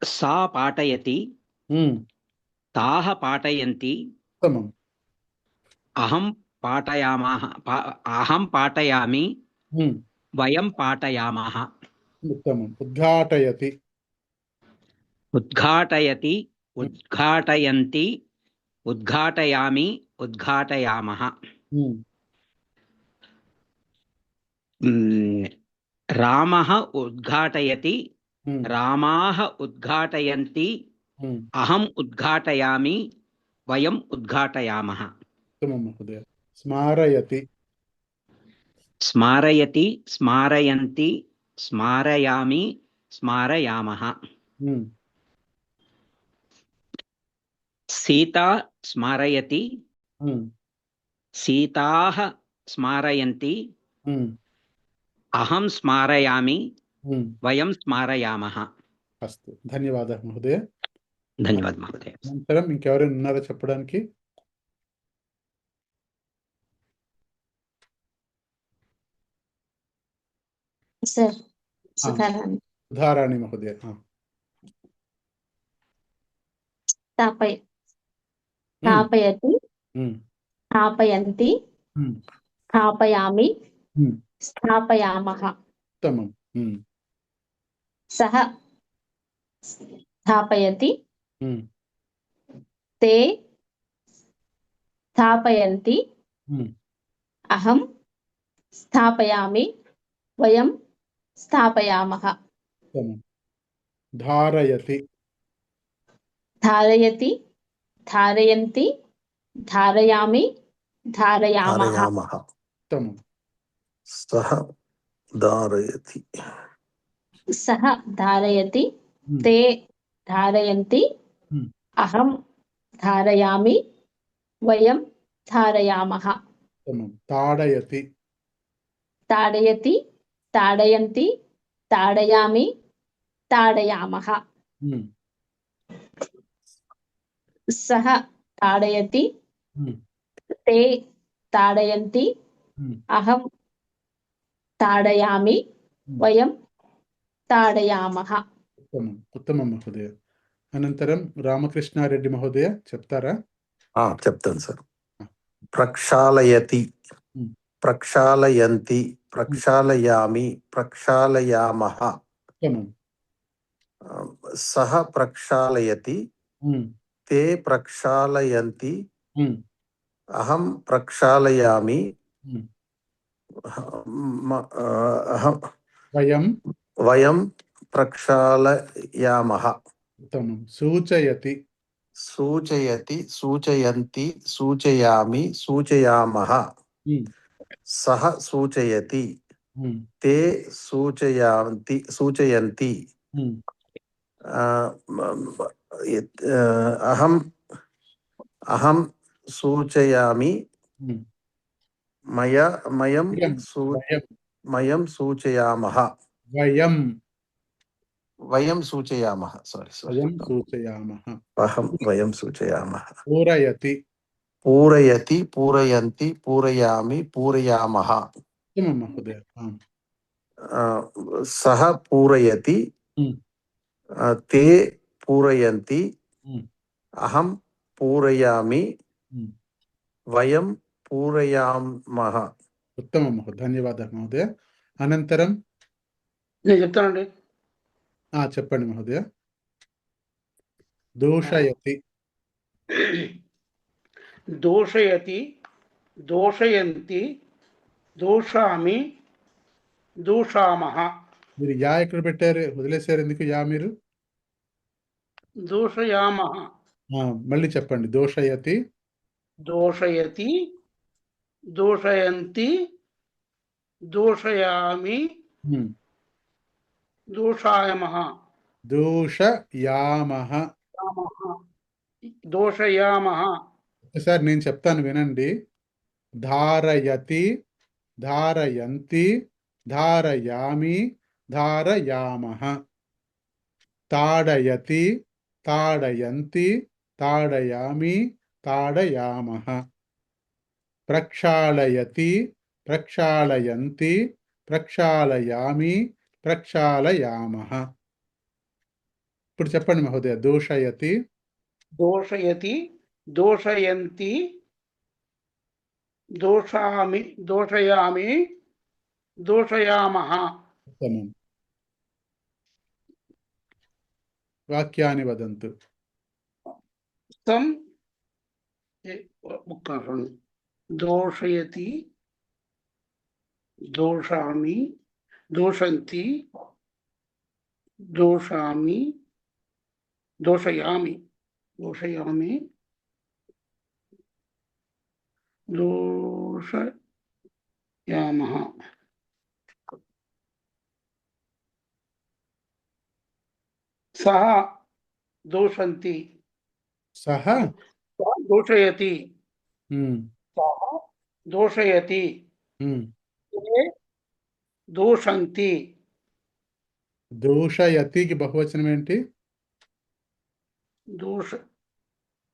सा पाठयति ताः पाठयन्ति अहं पाठयामः अहं पाठयामि वयं पाठयामः. ఉత్తమం. ఉద్ఘాటయతి. उद्घाटयति उद्घाटयन्ति उद्घाटयामि उद्घाटयामः. रामः उद्घाटयति रामाः उद्घाटयन्ति अहम् उद्घाटयामि वयम् उद्घाटयामः. ఉత్తమం మహోదయ. స్మారయతి. स्मारयति स्मारयन्ति स्मारयामि स्मारयामः. सीता स्मारयति सीताः स्मारयन्ति अहं स्मारयामि वयं स्मारयामः. అస్తు, ధన్యవాదాలు మహోదయ. ధన్యవాదాలు మహోదయ. అనంతరం ఇంకెవరైనా ఉన్నారా చెప్పడానికి? సార్ సుధారాణి సుధారాణి మహోదయ. స్థాపయతి స్థాపయంతి స్థాపయామి స్థాపయామः. ఉత్తమం. सः स्थापयति ते स्थापयन्ति अहं स्थापयामि वयं स्थापयामः. ఉత్తమం. ధారయతి. धारयति धारयन्ति धारयामि धारयामः. ఉత్తమం. सः धारयति सः धारयति ते धारयन्ति अहं धारयामि वयं धारयामः. ఉత్తమం. తాడయతి. ताडयति ताडयन्ति ताडयामि ताडयामः. సహ తాడయతి ఉమ్, తే తాడయంతి ఉమ్, అహం తాడయామి ఉమ్. వయం తాడయామః. ఉత్తమం ఉత్తమం మహోదయ. అనంతరం రామకృష్ణారెడ్డి మహోదయ చెప్తారా? చెప్తాను సార్. ప్రక్షాళయతి, ఉమ్, ప్రక్షాళయంతి, ఉమ్. ప్రక్షాళయామి, ప్రక్షాళయామః. ఉత్తమం. సహ ప్రక్షాళయతి, ఉమ్, తే ప్రక్షాళయంతి, ఉమ్, అహం ప్రక్షాళయామి, ఉమ్. అహం వయం వయం ప్రక్షాళయామః. ఉత్తమం. సూచయతి సూచయతి, సూచయంతి, సూచయామి, సూచయామః. ఉమ్, సహ సూచయతి, ఉమ్, తే సూచయంతి, ఉమ్. అహం అహం సూచయామి, ఉమ్. మయం వయం మయం సూచయామః. వయం వయం సూచయామః. వయం సూచయామః. అహం వయం సూచయామః. పూరయతి పూరయతి, పూరయంతి, పూరయామి, పూరయామః. ఉత్తమం మహోదయ. సహ పూరయతి, ఉమ్, తే పూరయంతి, ఉమ్, అహం పూరయామి, ఉమ్. వయం పూరయామః. ఉత్తమం మహోదయ. ధన్యవాదాలు మహోదయ. అనంతరం నేను చెప్తానండి. చెప్పండి మహోదయ. దూషయతి దోషయతి, దోషయంతి, దోషామి, దోషామః. మీరు యా ఎక్కడ పెట్టారు? వదిలేశారు ఎందుకు యా మీరు? దోషయామః. మళ్ళీ చెప్పండి. దోషయతి, దోషయతి, దోషయంతి, దోషయామి, ఉమ్, దోషాయమః. దూషయామః. దోషయామః. ఒకసారి నేను చెప్తాను వినండి. ధారయతి, ధారయంతి, ధారయామి, ధారయామః. తాడయతి, తాడయంతి, తాడయామి, తాడయామః. ప్రక్షాళయతి, ప్రక్షాళయంతి, ప్రక్షాళయామి, ప్రక్షాళయామః. ఇప్పుడు చెప్పండి మహోదయ. దూషయతి, దోషయతి, దోషయంతి, దోషామి, దోషయామి, దోషయామః. ఉత్తమం. వాక్యాన్ని వదంతు. తం దోషయతి, దోషామి, దోషంతి, దోషామి, దోషయామి, దోషయామి, దోషయామః. సహ దోషంతి, సహ దోషయతి, ఉమ్, సహ దోషయతి, ఉమ్. తే దోషంతి. దూషయతికి బహువచనం ఏంటి?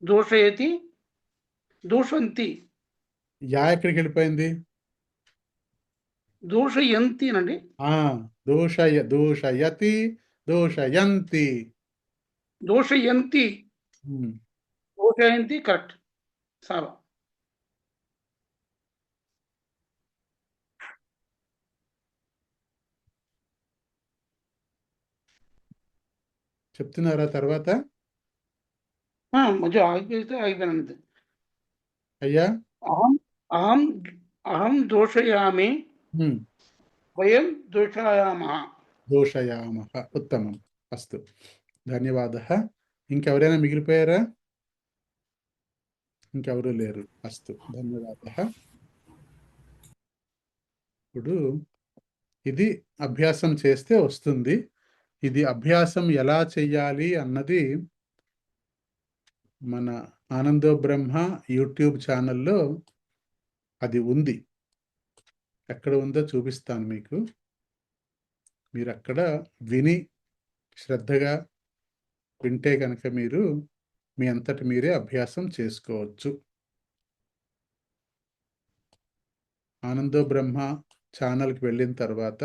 దోషయతి, దోషంతి. యా ఎక్కడికి వెళ్ళిపోయింది? దోషయంతి నండి. దూషయతి, దూషయంతి. దోషయంతి, దోషయంతి కరెక్ట్. సాబా. చెప్తున్నారా తర్వాత? మధ్య ఆగిపోతే ఆగిపోయినంత. అయ్యా అహం అహం అహం దోషయామి, వయం దోషయామః. దోషయామః. ఉత్తమం. అస్తు. ధన్యవాదः. ఇంకెవరైనా మిగిలిపోయారా? ఇంకెవరూ లేరు. అస్తు. ధన్యవాదः. ఇప్పుడు ఇది అభ్యాసం చేస్తే వస్తుంది. ఇది అభ్యాసం ఎలా చెయ్యాలి అన్నది మన ఆనందో బ్రహ్మ యూట్యూబ్ ఛానల్లో అది ఉంది. ఎక్కడ ఉందో చూపిస్తాను మీకు. మీరు అక్కడ విని శ్రద్ధగా వింటే కనుక మీరు మీ అంతటి మీరే అభ్యాసం చేసుకోవచ్చు. ఆనందో బ్రహ్మ ఛానల్కి వెళ్ళిన తర్వాత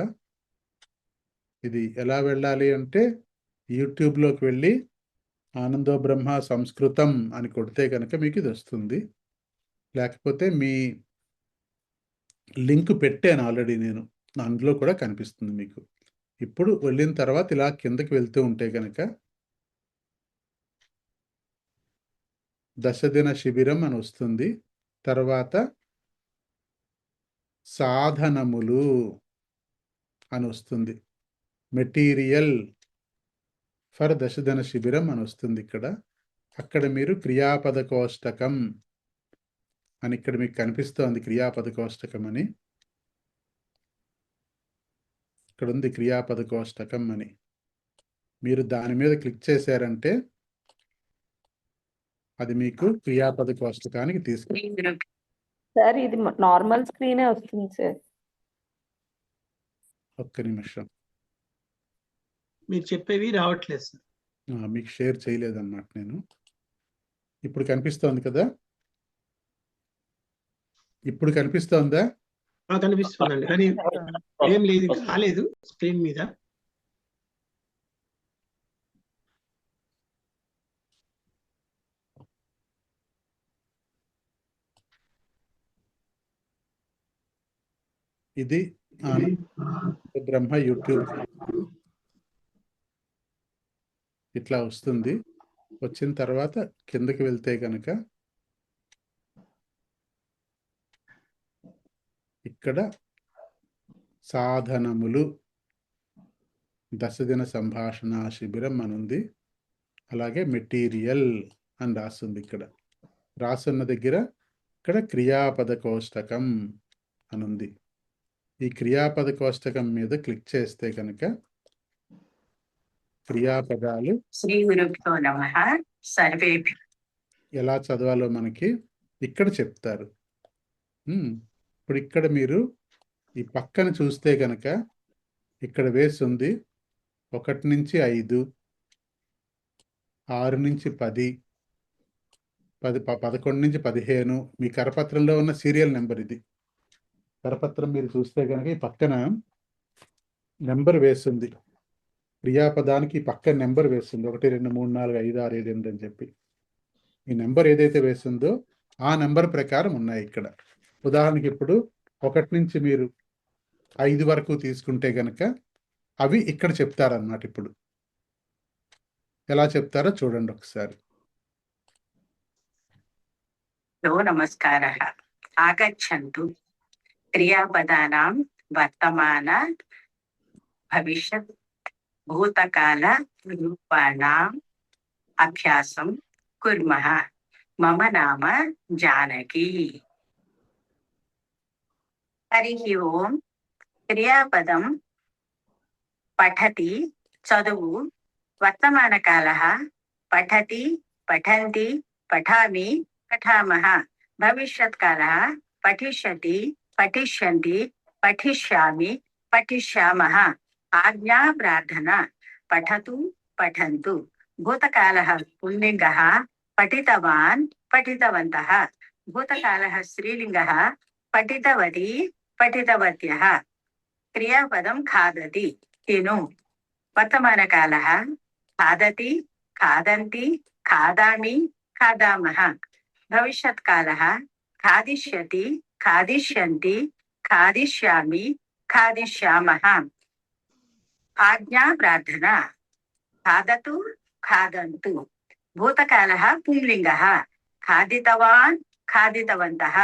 ఇది ఎలా వెళ్ళాలి అంటే యూట్యూబ్లోకి వెళ్ళి ఆనందో బ్రహ్మ సంస్కృతం అని కొడితే కనుక మీకు ఇది వస్తుంది. లేకపోతే మీ లింక్ పెట్టాను ఆల్రెడీ నేను, అందులో కూడా కనిపిస్తుంది మీకు. ఇప్పుడు వెళ్ళిన తర్వాత ఇలా కిందకి వెళ్తూ ఉంటే కనుక దశదిన శిబిరం అని వస్తుంది. తర్వాత సాధనములు అని వస్తుంది. మెటీరియల్ ఫర్ దశదిన శిబిరం అని వస్తుంది ఇక్కడ. అక్కడ మీరు క్రియాపద కోష్టకం అని ఇక్కడ మీకు కనిపిస్తోంది, క్రియాపద కోష్టకం అని. ఇక్కడ ఉంది క్రియాపద కోష్టకం అని. మీరు దాని మీద క్లిక్ చేశారంటే అది మీకు క్రియాపద కోష్టకానికి తీసుకెళ్తుంది. సార్ ఇది నార్మల్ స్క్రీనే వస్తుంది సార్. ఒక్క నిమిషం, మీరు చెప్పేవి రావట్లేదు సార్. మీకు షేర్ చేయలేదన్నమాట నేను. ఇప్పుడు కనిపిస్తోంది కదా, ఇప్పుడు కనిపిస్తోందా? కనిపిస్తుందండి, కానీ ఏం లేదు, రాలేదు స్క్రీన్ మీద. ఇది బ్రహ్మ యూట్యూబ్ ఇట్లా వస్తుంది. వచ్చిన తర్వాత కిందకి వెళ్తే కనుక ఇక్కడ సాధనములు దశదిన సంభాషణ శిబిరం అని ఉంది. అలాగే మెటీరియల్ అని రాస్తుంది. ఇక్కడ రాసున్న దగ్గర ఇక్కడ క్రియాపద కోష్టకం అని ఉంది. ఈ క్రియాపద కోష్టకం మీద క్లిక్ చేస్తే కనుక క్రియాపదాలు శ్రీ గురుభ్యో నమః సర్వేభ్యో ఎలా చదవాలో మనకి ఇక్కడ చెప్తారు. ఇప్పుడు ఇక్కడ మీరు ఈ పక్కన చూస్తే కనుక ఇక్కడ వేస్తుంది 1 నుంచి 5, 6 నుంచి 10, 11 నుంచి 15 మీ కరపత్రంలో ఉన్న సీరియల్ నెంబర్. ఇది కరపత్రం మీరు చూస్తే కనుక ఈ పక్కన నెంబర్ వేస్తుంది. క్రియాపదానికి ఈ పక్కన నెంబర్ వేస్తుంది 1 2 3 4 5 6 7 8 అని చెప్పి. ఈ నెంబర్ ఏదైతే వేస్తుందో ఆ నెంబర్ ప్రకారం ఉన్నాయి ఇక్కడ. ఉదాహరణకి ఇప్పుడు 1 నుంచి మీరు 5 వరకు తీసుకుంటే కనుక అవి ఇక్కడ చెప్తారన్నమాట. ఇప్పుడు ఎలా చెప్తారో చూడండి ఒకసారి. నమస్కారః ఆగచ్చంతు క్రియాపదానాం వర్తమాన భవిష్యత్ భూతకాల రూపాణాం అభ్యాసం కుర్మః. మమ నామ జానకి. హరి ఓం. క్రియాపదం పఠతి చదువు, వర్తమానకాలః పఠతి పఠంతి పఠామి పఠామః, భవిష్యత్కాలः పఠిష్యతి పఠిష్యంతి పఠిష్యామి పఠిష్యామः, ఆజ్ఞా ప్రార్థన పఠతు పఠन्तు, భూతకాలः పుల్లింగः పఠితవాన్ పఠితవంతः, భూతకాలः స్త్రీలింగः పఠితవతి పఠితవత్యः. క్రియాపదం ఖాదతి తిను, వర్తమానకాలः ఖాదతి ఖాదంతి ఖాదామి ఖాదామः, భవిష్యత్కాలः ఖాదిష్యతి ఖాదిష్యంతి ఖాదిష్యామి ఖాదిష్యామः, ఆజ్ఞా ప్రార్థన ఖాదతు ఖాదంతు, భూతకాలः పుంలింగः ఖాదితవాన్ ఖాదితవంతः,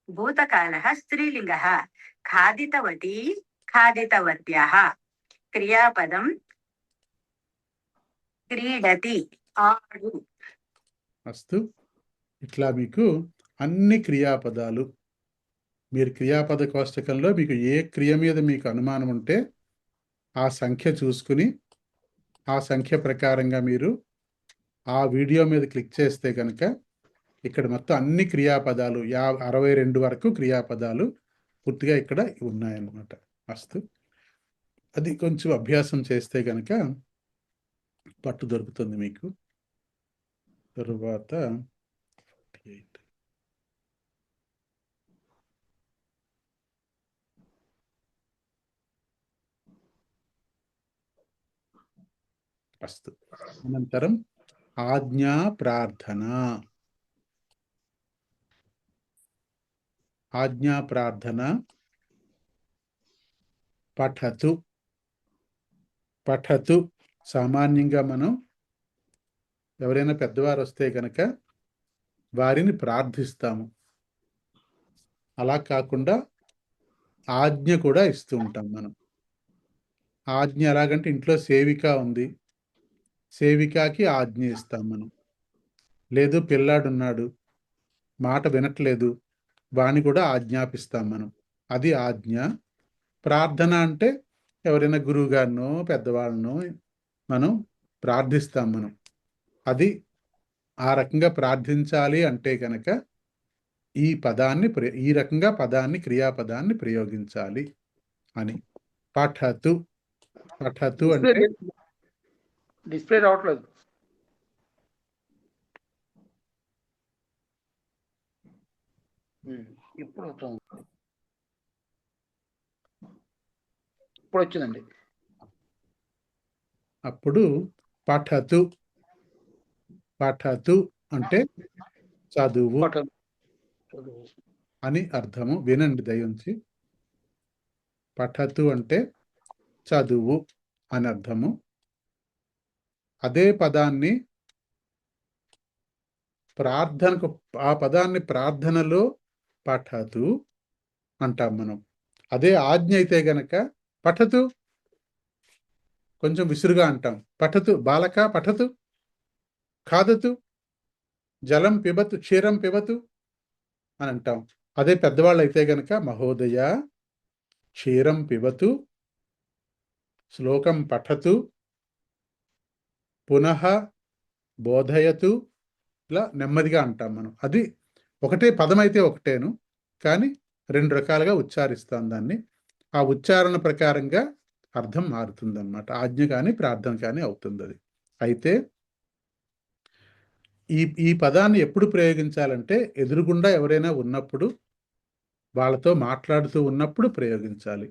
భూతకాలः స్త్రీలింగः ఖాదితవతి ఖాదితవత్యः. క్రియాపదం క్రీడతి ఆడు. అస్తు. ఇట్లా మీకు అన్ని క్రియాపదాలు మీరు క్రియాపద కోష్టకంలో మీకు ఏ క్రియ మీద మీకు అనుమానం ఉంటే ఆ సంఖ్య చూసుకుని ఆ సంఖ్య ప్రకారంగా మీరు ఆ వీడియో మీద క్లిక్ చేస్తే కనుక ఇక్కడ మొత్తం అన్ని క్రియాపదాలు 62 వరకు క్రియాపదాలు పూర్తిగా ఇక్కడ ఉన్నాయన్నమాట. అస్తు. అది కొంచెం అభ్యాసం చేస్తే కనుక పట్టు దొరుకుతుంది మీకు. తరువాత 48. అస్తు. అనంతరం ఆజ్ఞా ప్రార్థన. ఆజ్ఞా ప్రార్థన పఠతు. పఠతు సామాన్యంగా మనం ఎవరైనా పెద్దవారు వస్తే కనుక వారిని ప్రార్థిస్తాము. అలా కాకుండా ఆజ్ఞ కూడా ఇస్తూ ఉంటాం మనం. ఆజ్ఞ ఎలాగంటే ఇంట్లో సేవిక ఉంది, సేవికాకి ఆజ్ఞ ఇస్తాం మనం. లేదు పిల్లాడున్నాడు, మాట వినట్లేదు, వాణ్ణి కూడా ఆజ్ఞాపిస్తాం మనం. అది ఆజ్ఞ. ప్రార్థన అంటే ఎవరైనా గురువు గారినో పెద్దవాళ్ళనో మనం ప్రార్థిస్తాం మనం. అది ఆ రకంగా ప్రార్థించాలి అంటే కనుక ఈ రకంగా పదాన్ని క్రియాపదాన్ని ప్రయోగించాలి అని. పఠతు. పఠతు అంటే డిస్ప్లే రావట్లేదు. ఇప్పుడు అవుతుంది. ఇప్పుడు వచ్చిందండి. అప్పుడు పఠతు. పఠతు అంటే చదువు అని అర్థము. వినండి దయించి. పఠతు అంటే చదువు అని అర్థము. అదే పదాన్ని ప్రార్థనకు, ఆ పదాన్ని ప్రార్థనలో పఠతు అంటాం మనం. అదే ఆజ్ఞ అయితే గనక పఠతు కొంచెం విసురుగా అంటాం. పఠతు బాలక పఠతు, ఖాదతు, జలం పిబతు, క్షీరం పిబతు అని అంటాం. అదే పెద్దవాళ్ళు అయితే గనక మహోదయ క్షీరం పిబతు, శ్లోకం పఠతు, పునః బోధయతు, ఇలా నెమ్మదిగా అంటాం మనం. అది ఒకటే పదం అయితే ఒకటేను, కానీ రెండు రకాలుగా ఉచ్చారిస్తాం దాన్ని. ఆ ఉచ్చారణ ప్రకారంగా అర్థం మారుతుందన్నమాట. ఆజ్ఞ కానీ ప్రార్థన కానీ అవుతుంది అది. అయితే ఈ పదాన్ని ఎప్పుడు ప్రయోగించాలంటే ఎదురుగుండా ఎవరైనా ఉన్నప్పుడు, వాళ్ళతో మాట్లాడుతూ ఉన్నప్పుడు ప్రయోగించాలి.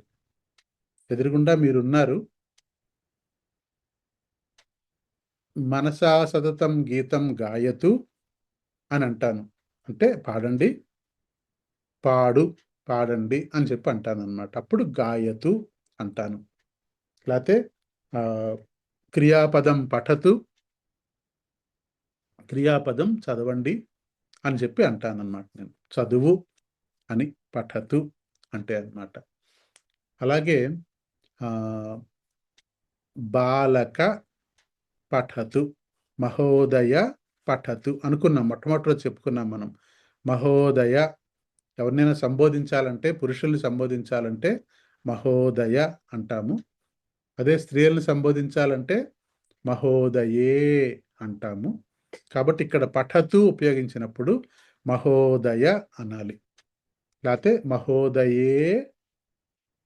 ఎదురుగుండా మీరున్నారు, మనసా సతతం గీతం గాయతు అని అంటాను. అంటే పాడండి, పాడండి అని చెప్పి అంటాను అనమాట. అప్పుడు గాయతు అంటాను. లేకపోతే క్రియాపదం పఠతు, క్రియాపదం చదవండి అని చెప్పి అంటాను అనమాట. నేను చదువు అని పఠతు అంటే అన్నమాట. అలాగే బాలక పఠతు, మహోదయ పఠతు అనుకున్నాం. మొట్టమొదటిలో చెప్పుకున్నాం మనం. మహోదయ ఎవరినైనా సంబోధించాలంటే, పురుషుల్ని సంబోధించాలంటే మహోదయ అంటాము. అదే స్త్రీలను సంబోధించాలంటే మహోదయే అంటాము. కాబట్టి ఇక్కడ పఠతు ఉపయోగించినప్పుడు మహోదయ అనాలి. లేకపోతే మహోదయే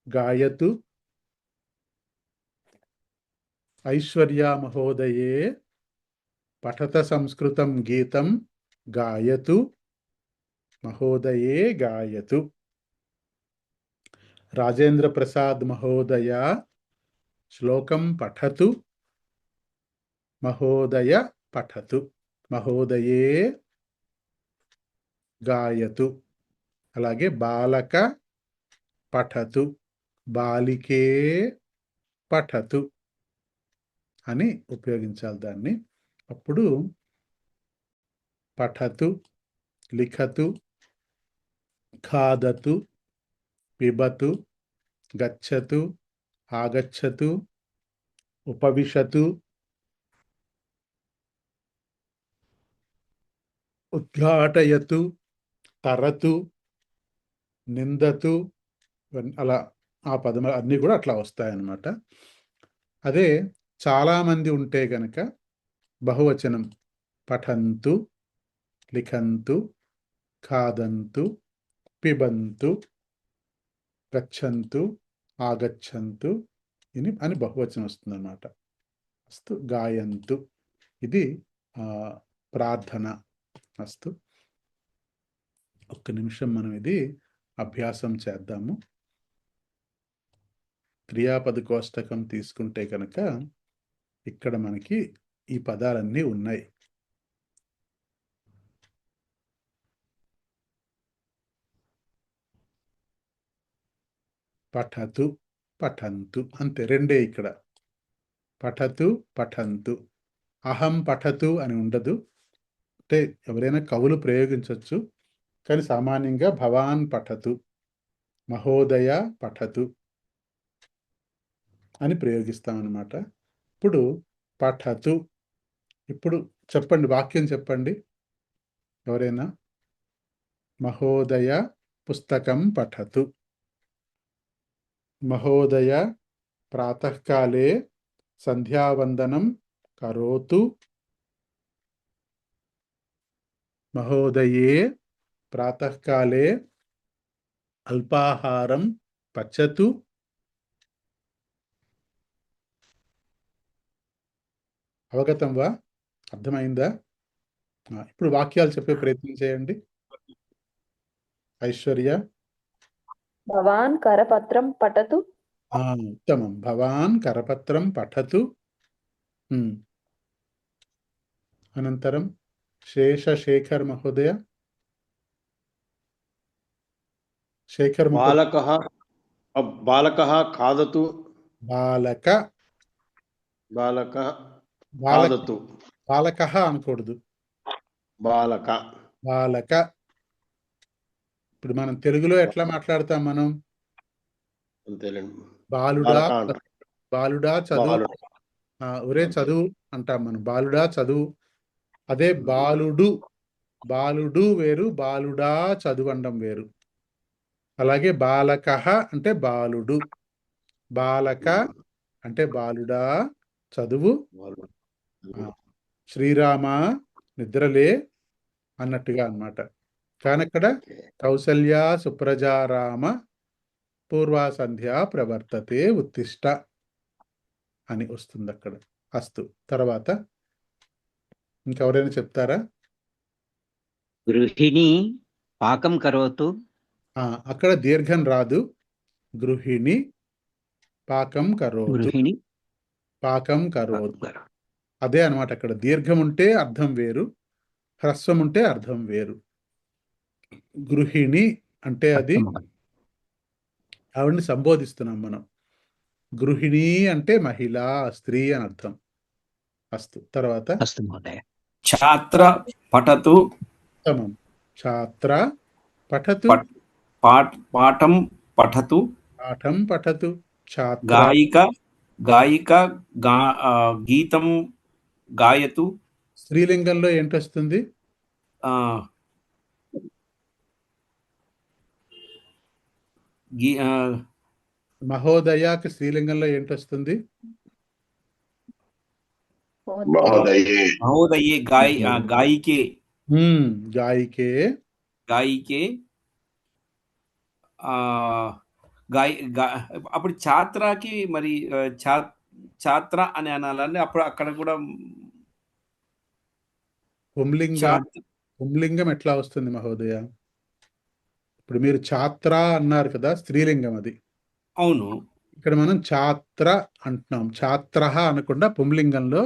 గాయతు, ఐశ్వర్య మహోదయే పఠత సంస్కృతం గీతం గాయతు, మహోదయే గాయతు. రాజేంద్ర ప్రసాద్ మహోదయ శ్లోకం పఠతు, మహోదయ పఠతు, మహోదయే గాయతు. అలాగే బాలక పఠతు, బాలికే పఠతు అని ఉపయోగించాలి దాన్ని. అప్పుడు పఠతు, లిఖతు, ఖాదతు, పిబతు, గచ్చతు, ఆగచ్చతు, ఉపవిశతు, ఉద్ఘాటయతు, తరతు, నిందతు, అలా ఆ పదములు అన్నీ కూడా అట్లా వస్తాయన్నమాట. అదే చాలామంది ఉంటే గనక బహువచనం పఠంతు, లిఖంతు, ఖాదంతు, పిబంతు, గచ్చంతు, ఆగచ్చంతు అని బహువచనం వస్తుందన్నమాట. గాయంతు. ఇది ప్రార్థన. అస్తు. ఒక్క నిమిషం మనం ఇది అభ్యాసం చేద్దాము. క్రియాపద కోష్టకం తీసుకుంటే కనుక ఇక్కడ మనకి ఈ పదాలన్నీ ఉన్నాయి. పఠతు, పఠంతు, అంతే, రెండే ఇక్కడ. పఠతు, పఠంతు. అహం పఠతు అని ఉండదు. అంటే ఎవరైనా కవులు ప్రయోగించవచ్చు, కానీ సామాన్యంగా భవాన్ పఠతు, మహోదయ పఠతు అని ప్రయోగిస్తాం అన్నమాట. ఇప్పుడు పఠతు. ఇప్పుడు చెప్పండి, వాక్యం చెప్పండి ఎవరైనా. మహోదయ పుస్తకం పఠతు. మహోదయ ప్రాతఃకాలే సంధ్యావందనం కరోతు. మహోదయే ప్రాతఃకాలే అల్పాహారం పచ్చతు. అవగతం వా? అర్థమైందా? ఇప్పుడు వాక్యాలు చెప్పే ప్రయత్నం చేయండి. ఐశ్వర్య. భవాన్ కరపత్రం పఠతు. ఉత్తమం. భవాన్ కరపత్రం పఠతు. అనంతరం శేషశేఖర్ మహోదయ. శేఖర్ బాలకః బాలకః ఖాదతు. బాలక. బాలకః బాలక. ఖాదతు. బాలకః అనకూడదు. బాలక. బాలక. ఇప్పుడు మనం తెలుగులో ఎట్లా మాట్లాడతాం మనం? అంతేలేండి. బాలుడా, బాలక అంటాం. బాలుడా చదువు. బాలుడు. ఒరే చదువు అంటాం మనం. బాలుడా చదువు. అదే బాలుడు, బాలుడు వేరు, బాలుడా చదువు అనడం వేరు. అలాగే బాలకః అంటే బాలుడు, బాలక అంటే బాలుడా చదువు. శ్రీరామ నిద్రలే అన్నట్టుగా అన్నమాట. కానీ అక్కడ కౌసల్య సుప్రజారామ పూర్వా సంధ్య ప్రవర్తతే ఉత్తిష్ట అని వస్తుంది అక్కడ. అస్తు. తర్వాత ఇంకెవరైనా చెప్తారా? గృహిణి పాకం కరోతు. అక్కడ దీర్ఘం రాదు. గృహిణి పాకం కరోతు. గృహిణి పాకం కరోతు. అదే అన్నమాట. అక్కడ దీర్ఘం ఉంటే అర్థం వేరు, హ్రస్వం ఉంటే అర్థం వేరు. గృహిణి అంటే అది ఆవిడని సంబోధిస్తున్నాం మనం. గృహిణి అంటే మహిళ, స్త్రీ అని అర్థం. అస్తు. తర్వాత ఛాత్ర పఠతు. ఉత్తమం. ఛాత్ర పఠతు. పాఠం పఠతు. పాఠం పఠతు. ఛాత్ర. గాయిక గాయిక గీతం గాయతు. స్త్రీలింగంలో ఏంటొస్తుంది? మహోదయకి స్త్రీలింగంలో ఏంటొస్తుంది? మహోదయే. గాయికే. గాయికే. గాయికే. అప్పుడు ఛాత్రకి మరి ఛాత్ర అని అనాలండి. అప్పుడు అక్కడ కూడా పుంలింగం ఎట్లా వస్తుంది మహోదయ? ఇప్పుడు మీరు ఛాత్ర అన్నారు కదా, స్త్రీలింగం అది. అవును. ఇక్కడ మనం ఛాత్ర అంటున్నాం. ఛాత్ర అనకుండా పుంలింగంలో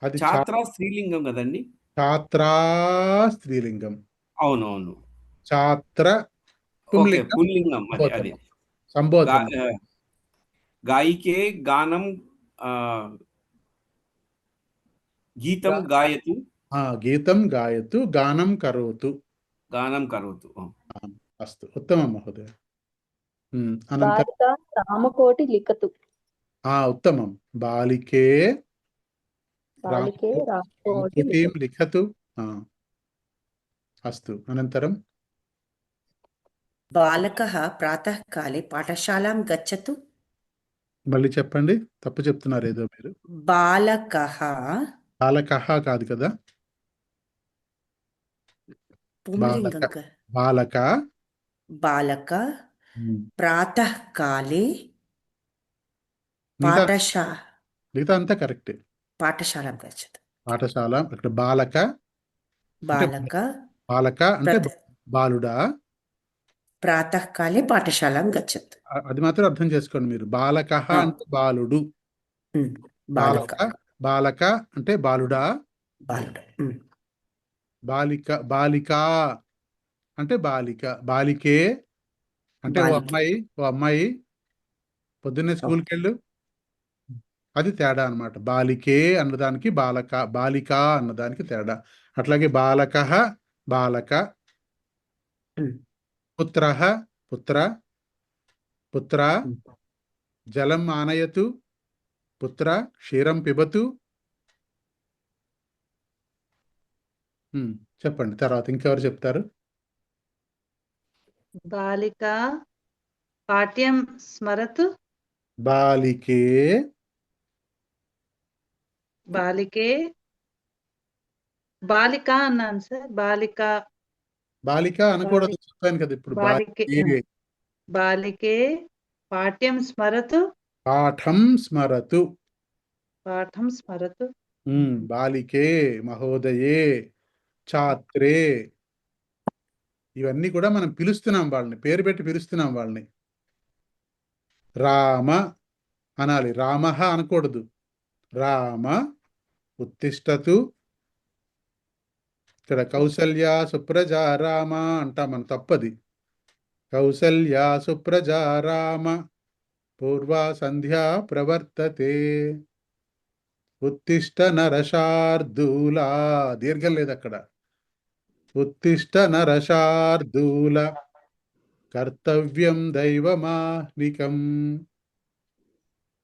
అది ఛాత్ర స్త్రీలింగం కదండి. ఛాత్రా స్త్రీలింగం. అవునవును. ఛాత్ర పుల్లింగం. అది సంబోధన. గాయికే గానం గీతం గాయతు. గీతం గాయతు. గానం కరోతు. గానం కరోతు. అస్తు. ఉత్తమం మహోదయ. బాలిక రామకోటి లిఖతు. ఉత్తమం. బాలికే బాలికే రామకోటి లిఖతు. అస్తు. అనంతరం బాలకః ప్రాతఃకాలే పాఠశాలాం గచ్చతు. మళ్ళీ చెప్పండి, తప్పు చెప్తున్నారు ఏదో మీరు. బాలకః. బాలకః కాదు కదా. బాలక. బాలక ప్రాతఃకాలే మిగతా అంతా కరెక్టే. పాఠశాల గచ్చత్. పాఠశాల ఇక్కడ బాలక బాలక బాలక అంటే బాలుడా, ప్రాతకాలే పాఠశాలం గచ్చత్. అది మాత్రం అర్థం చేసుకోండి మీరు. బాలక అంటే బాలుడు, బాలక బాలక అంటే బాలుడా, బాలుడు. బాలిక బాలిక అంటే బాలిక, బాలికే అంటే ఓ అమ్మాయి పొద్దున్నే స్కూల్కి వెళ్ళు, అది తేడా అన్నమాట. బాలికే అన్నదానికి బాలిక అన్నదానికి తేడా. అట్లాగే బాలక బాలక, పుత్ర పుత్ర, జలం ఆనయతు పుత్ర, క్షీరం పిబతు. చెప్పండి తర్వాత ఇంకెవరు చెప్తారు? బాలిక పాఠ్యం స్మరతు. బాలికే బాలిక అన్నాను సార్. బాలిక అనకూడదు, చెప్పాను కదా ఇప్పుడు. బాలికే పాఠ్యం స్మరతు. పాఠం స్మరతు. బాలికే, మహోదయే, ఛాత్రే, ఇవన్నీ కూడా మనం పిలుస్తున్నాం వాళ్ళని, పేరు పెట్టి పిలుస్తున్నాం వాళ్ళని. రామ అనాలి, రామః అనకూడదు. రామ ఉత్తిష్టతు. ఇక్కడ కౌసల్య సుప్రజా రామ అంటాం మనం, తప్పది. కౌసల్య సుప్రజా రామ పూర్వా సంధ్యా ప్రవర్తతే. ఉత్తిష్ట నరశార్దూల, దీర్ఘం లేదు అక్కడ. ఉత్తిష్ట నరశార్దూల కర్తవ్యం దైవమాహ్నికం.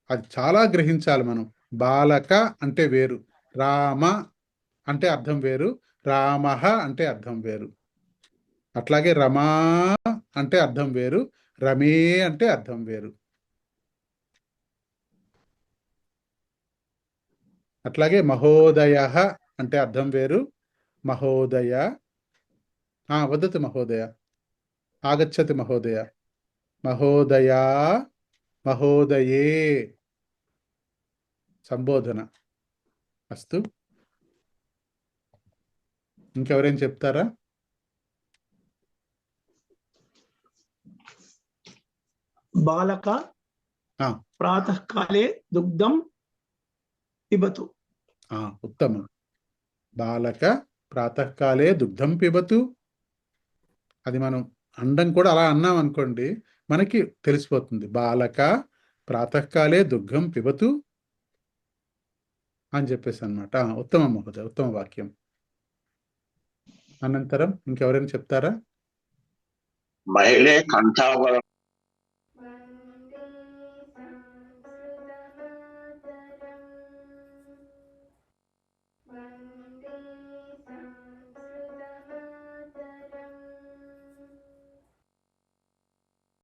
అది చాలా గ్రహించాలి మనం. బాలక అంటే వేరు, రామ అంటే అర్థం వేరు, రామః అంటే అర్థం వేరు. అట్లాగే రమా అంటే అర్థం వేరు, రమే అంటే అర్థం వేరు. అట్లాగే మహోదయ అంటే అర్థం వేరు, మహోదయ, వదతు మహోదయ, ఆగచ్చతి మహోదయ, మహోదయా, మహోదయే సంబోధన. అస్తు. ఇంకెవరేం చెప్తారా? బాలక ప్రాతకాలే దుగ్ధం పిబతు. ఉత్తమం. బాలక ప్రాతకాలే దుగ్ధం పిబతు. అది మనం అండం కూడా అలా అన్నాం అనుకోండి, మనకి తెలిసిపోతుంది. బాలక ప్రాతకాలే దుగ్ధం పిబతు అని చెప్పేసి అన్నమాట. ఉత్తమం మహోదయ, ఉత్తమ వాక్యం. అనంతరం ఇంకెవరైనా చెప్తారా? మహిళే కంఠాభరణ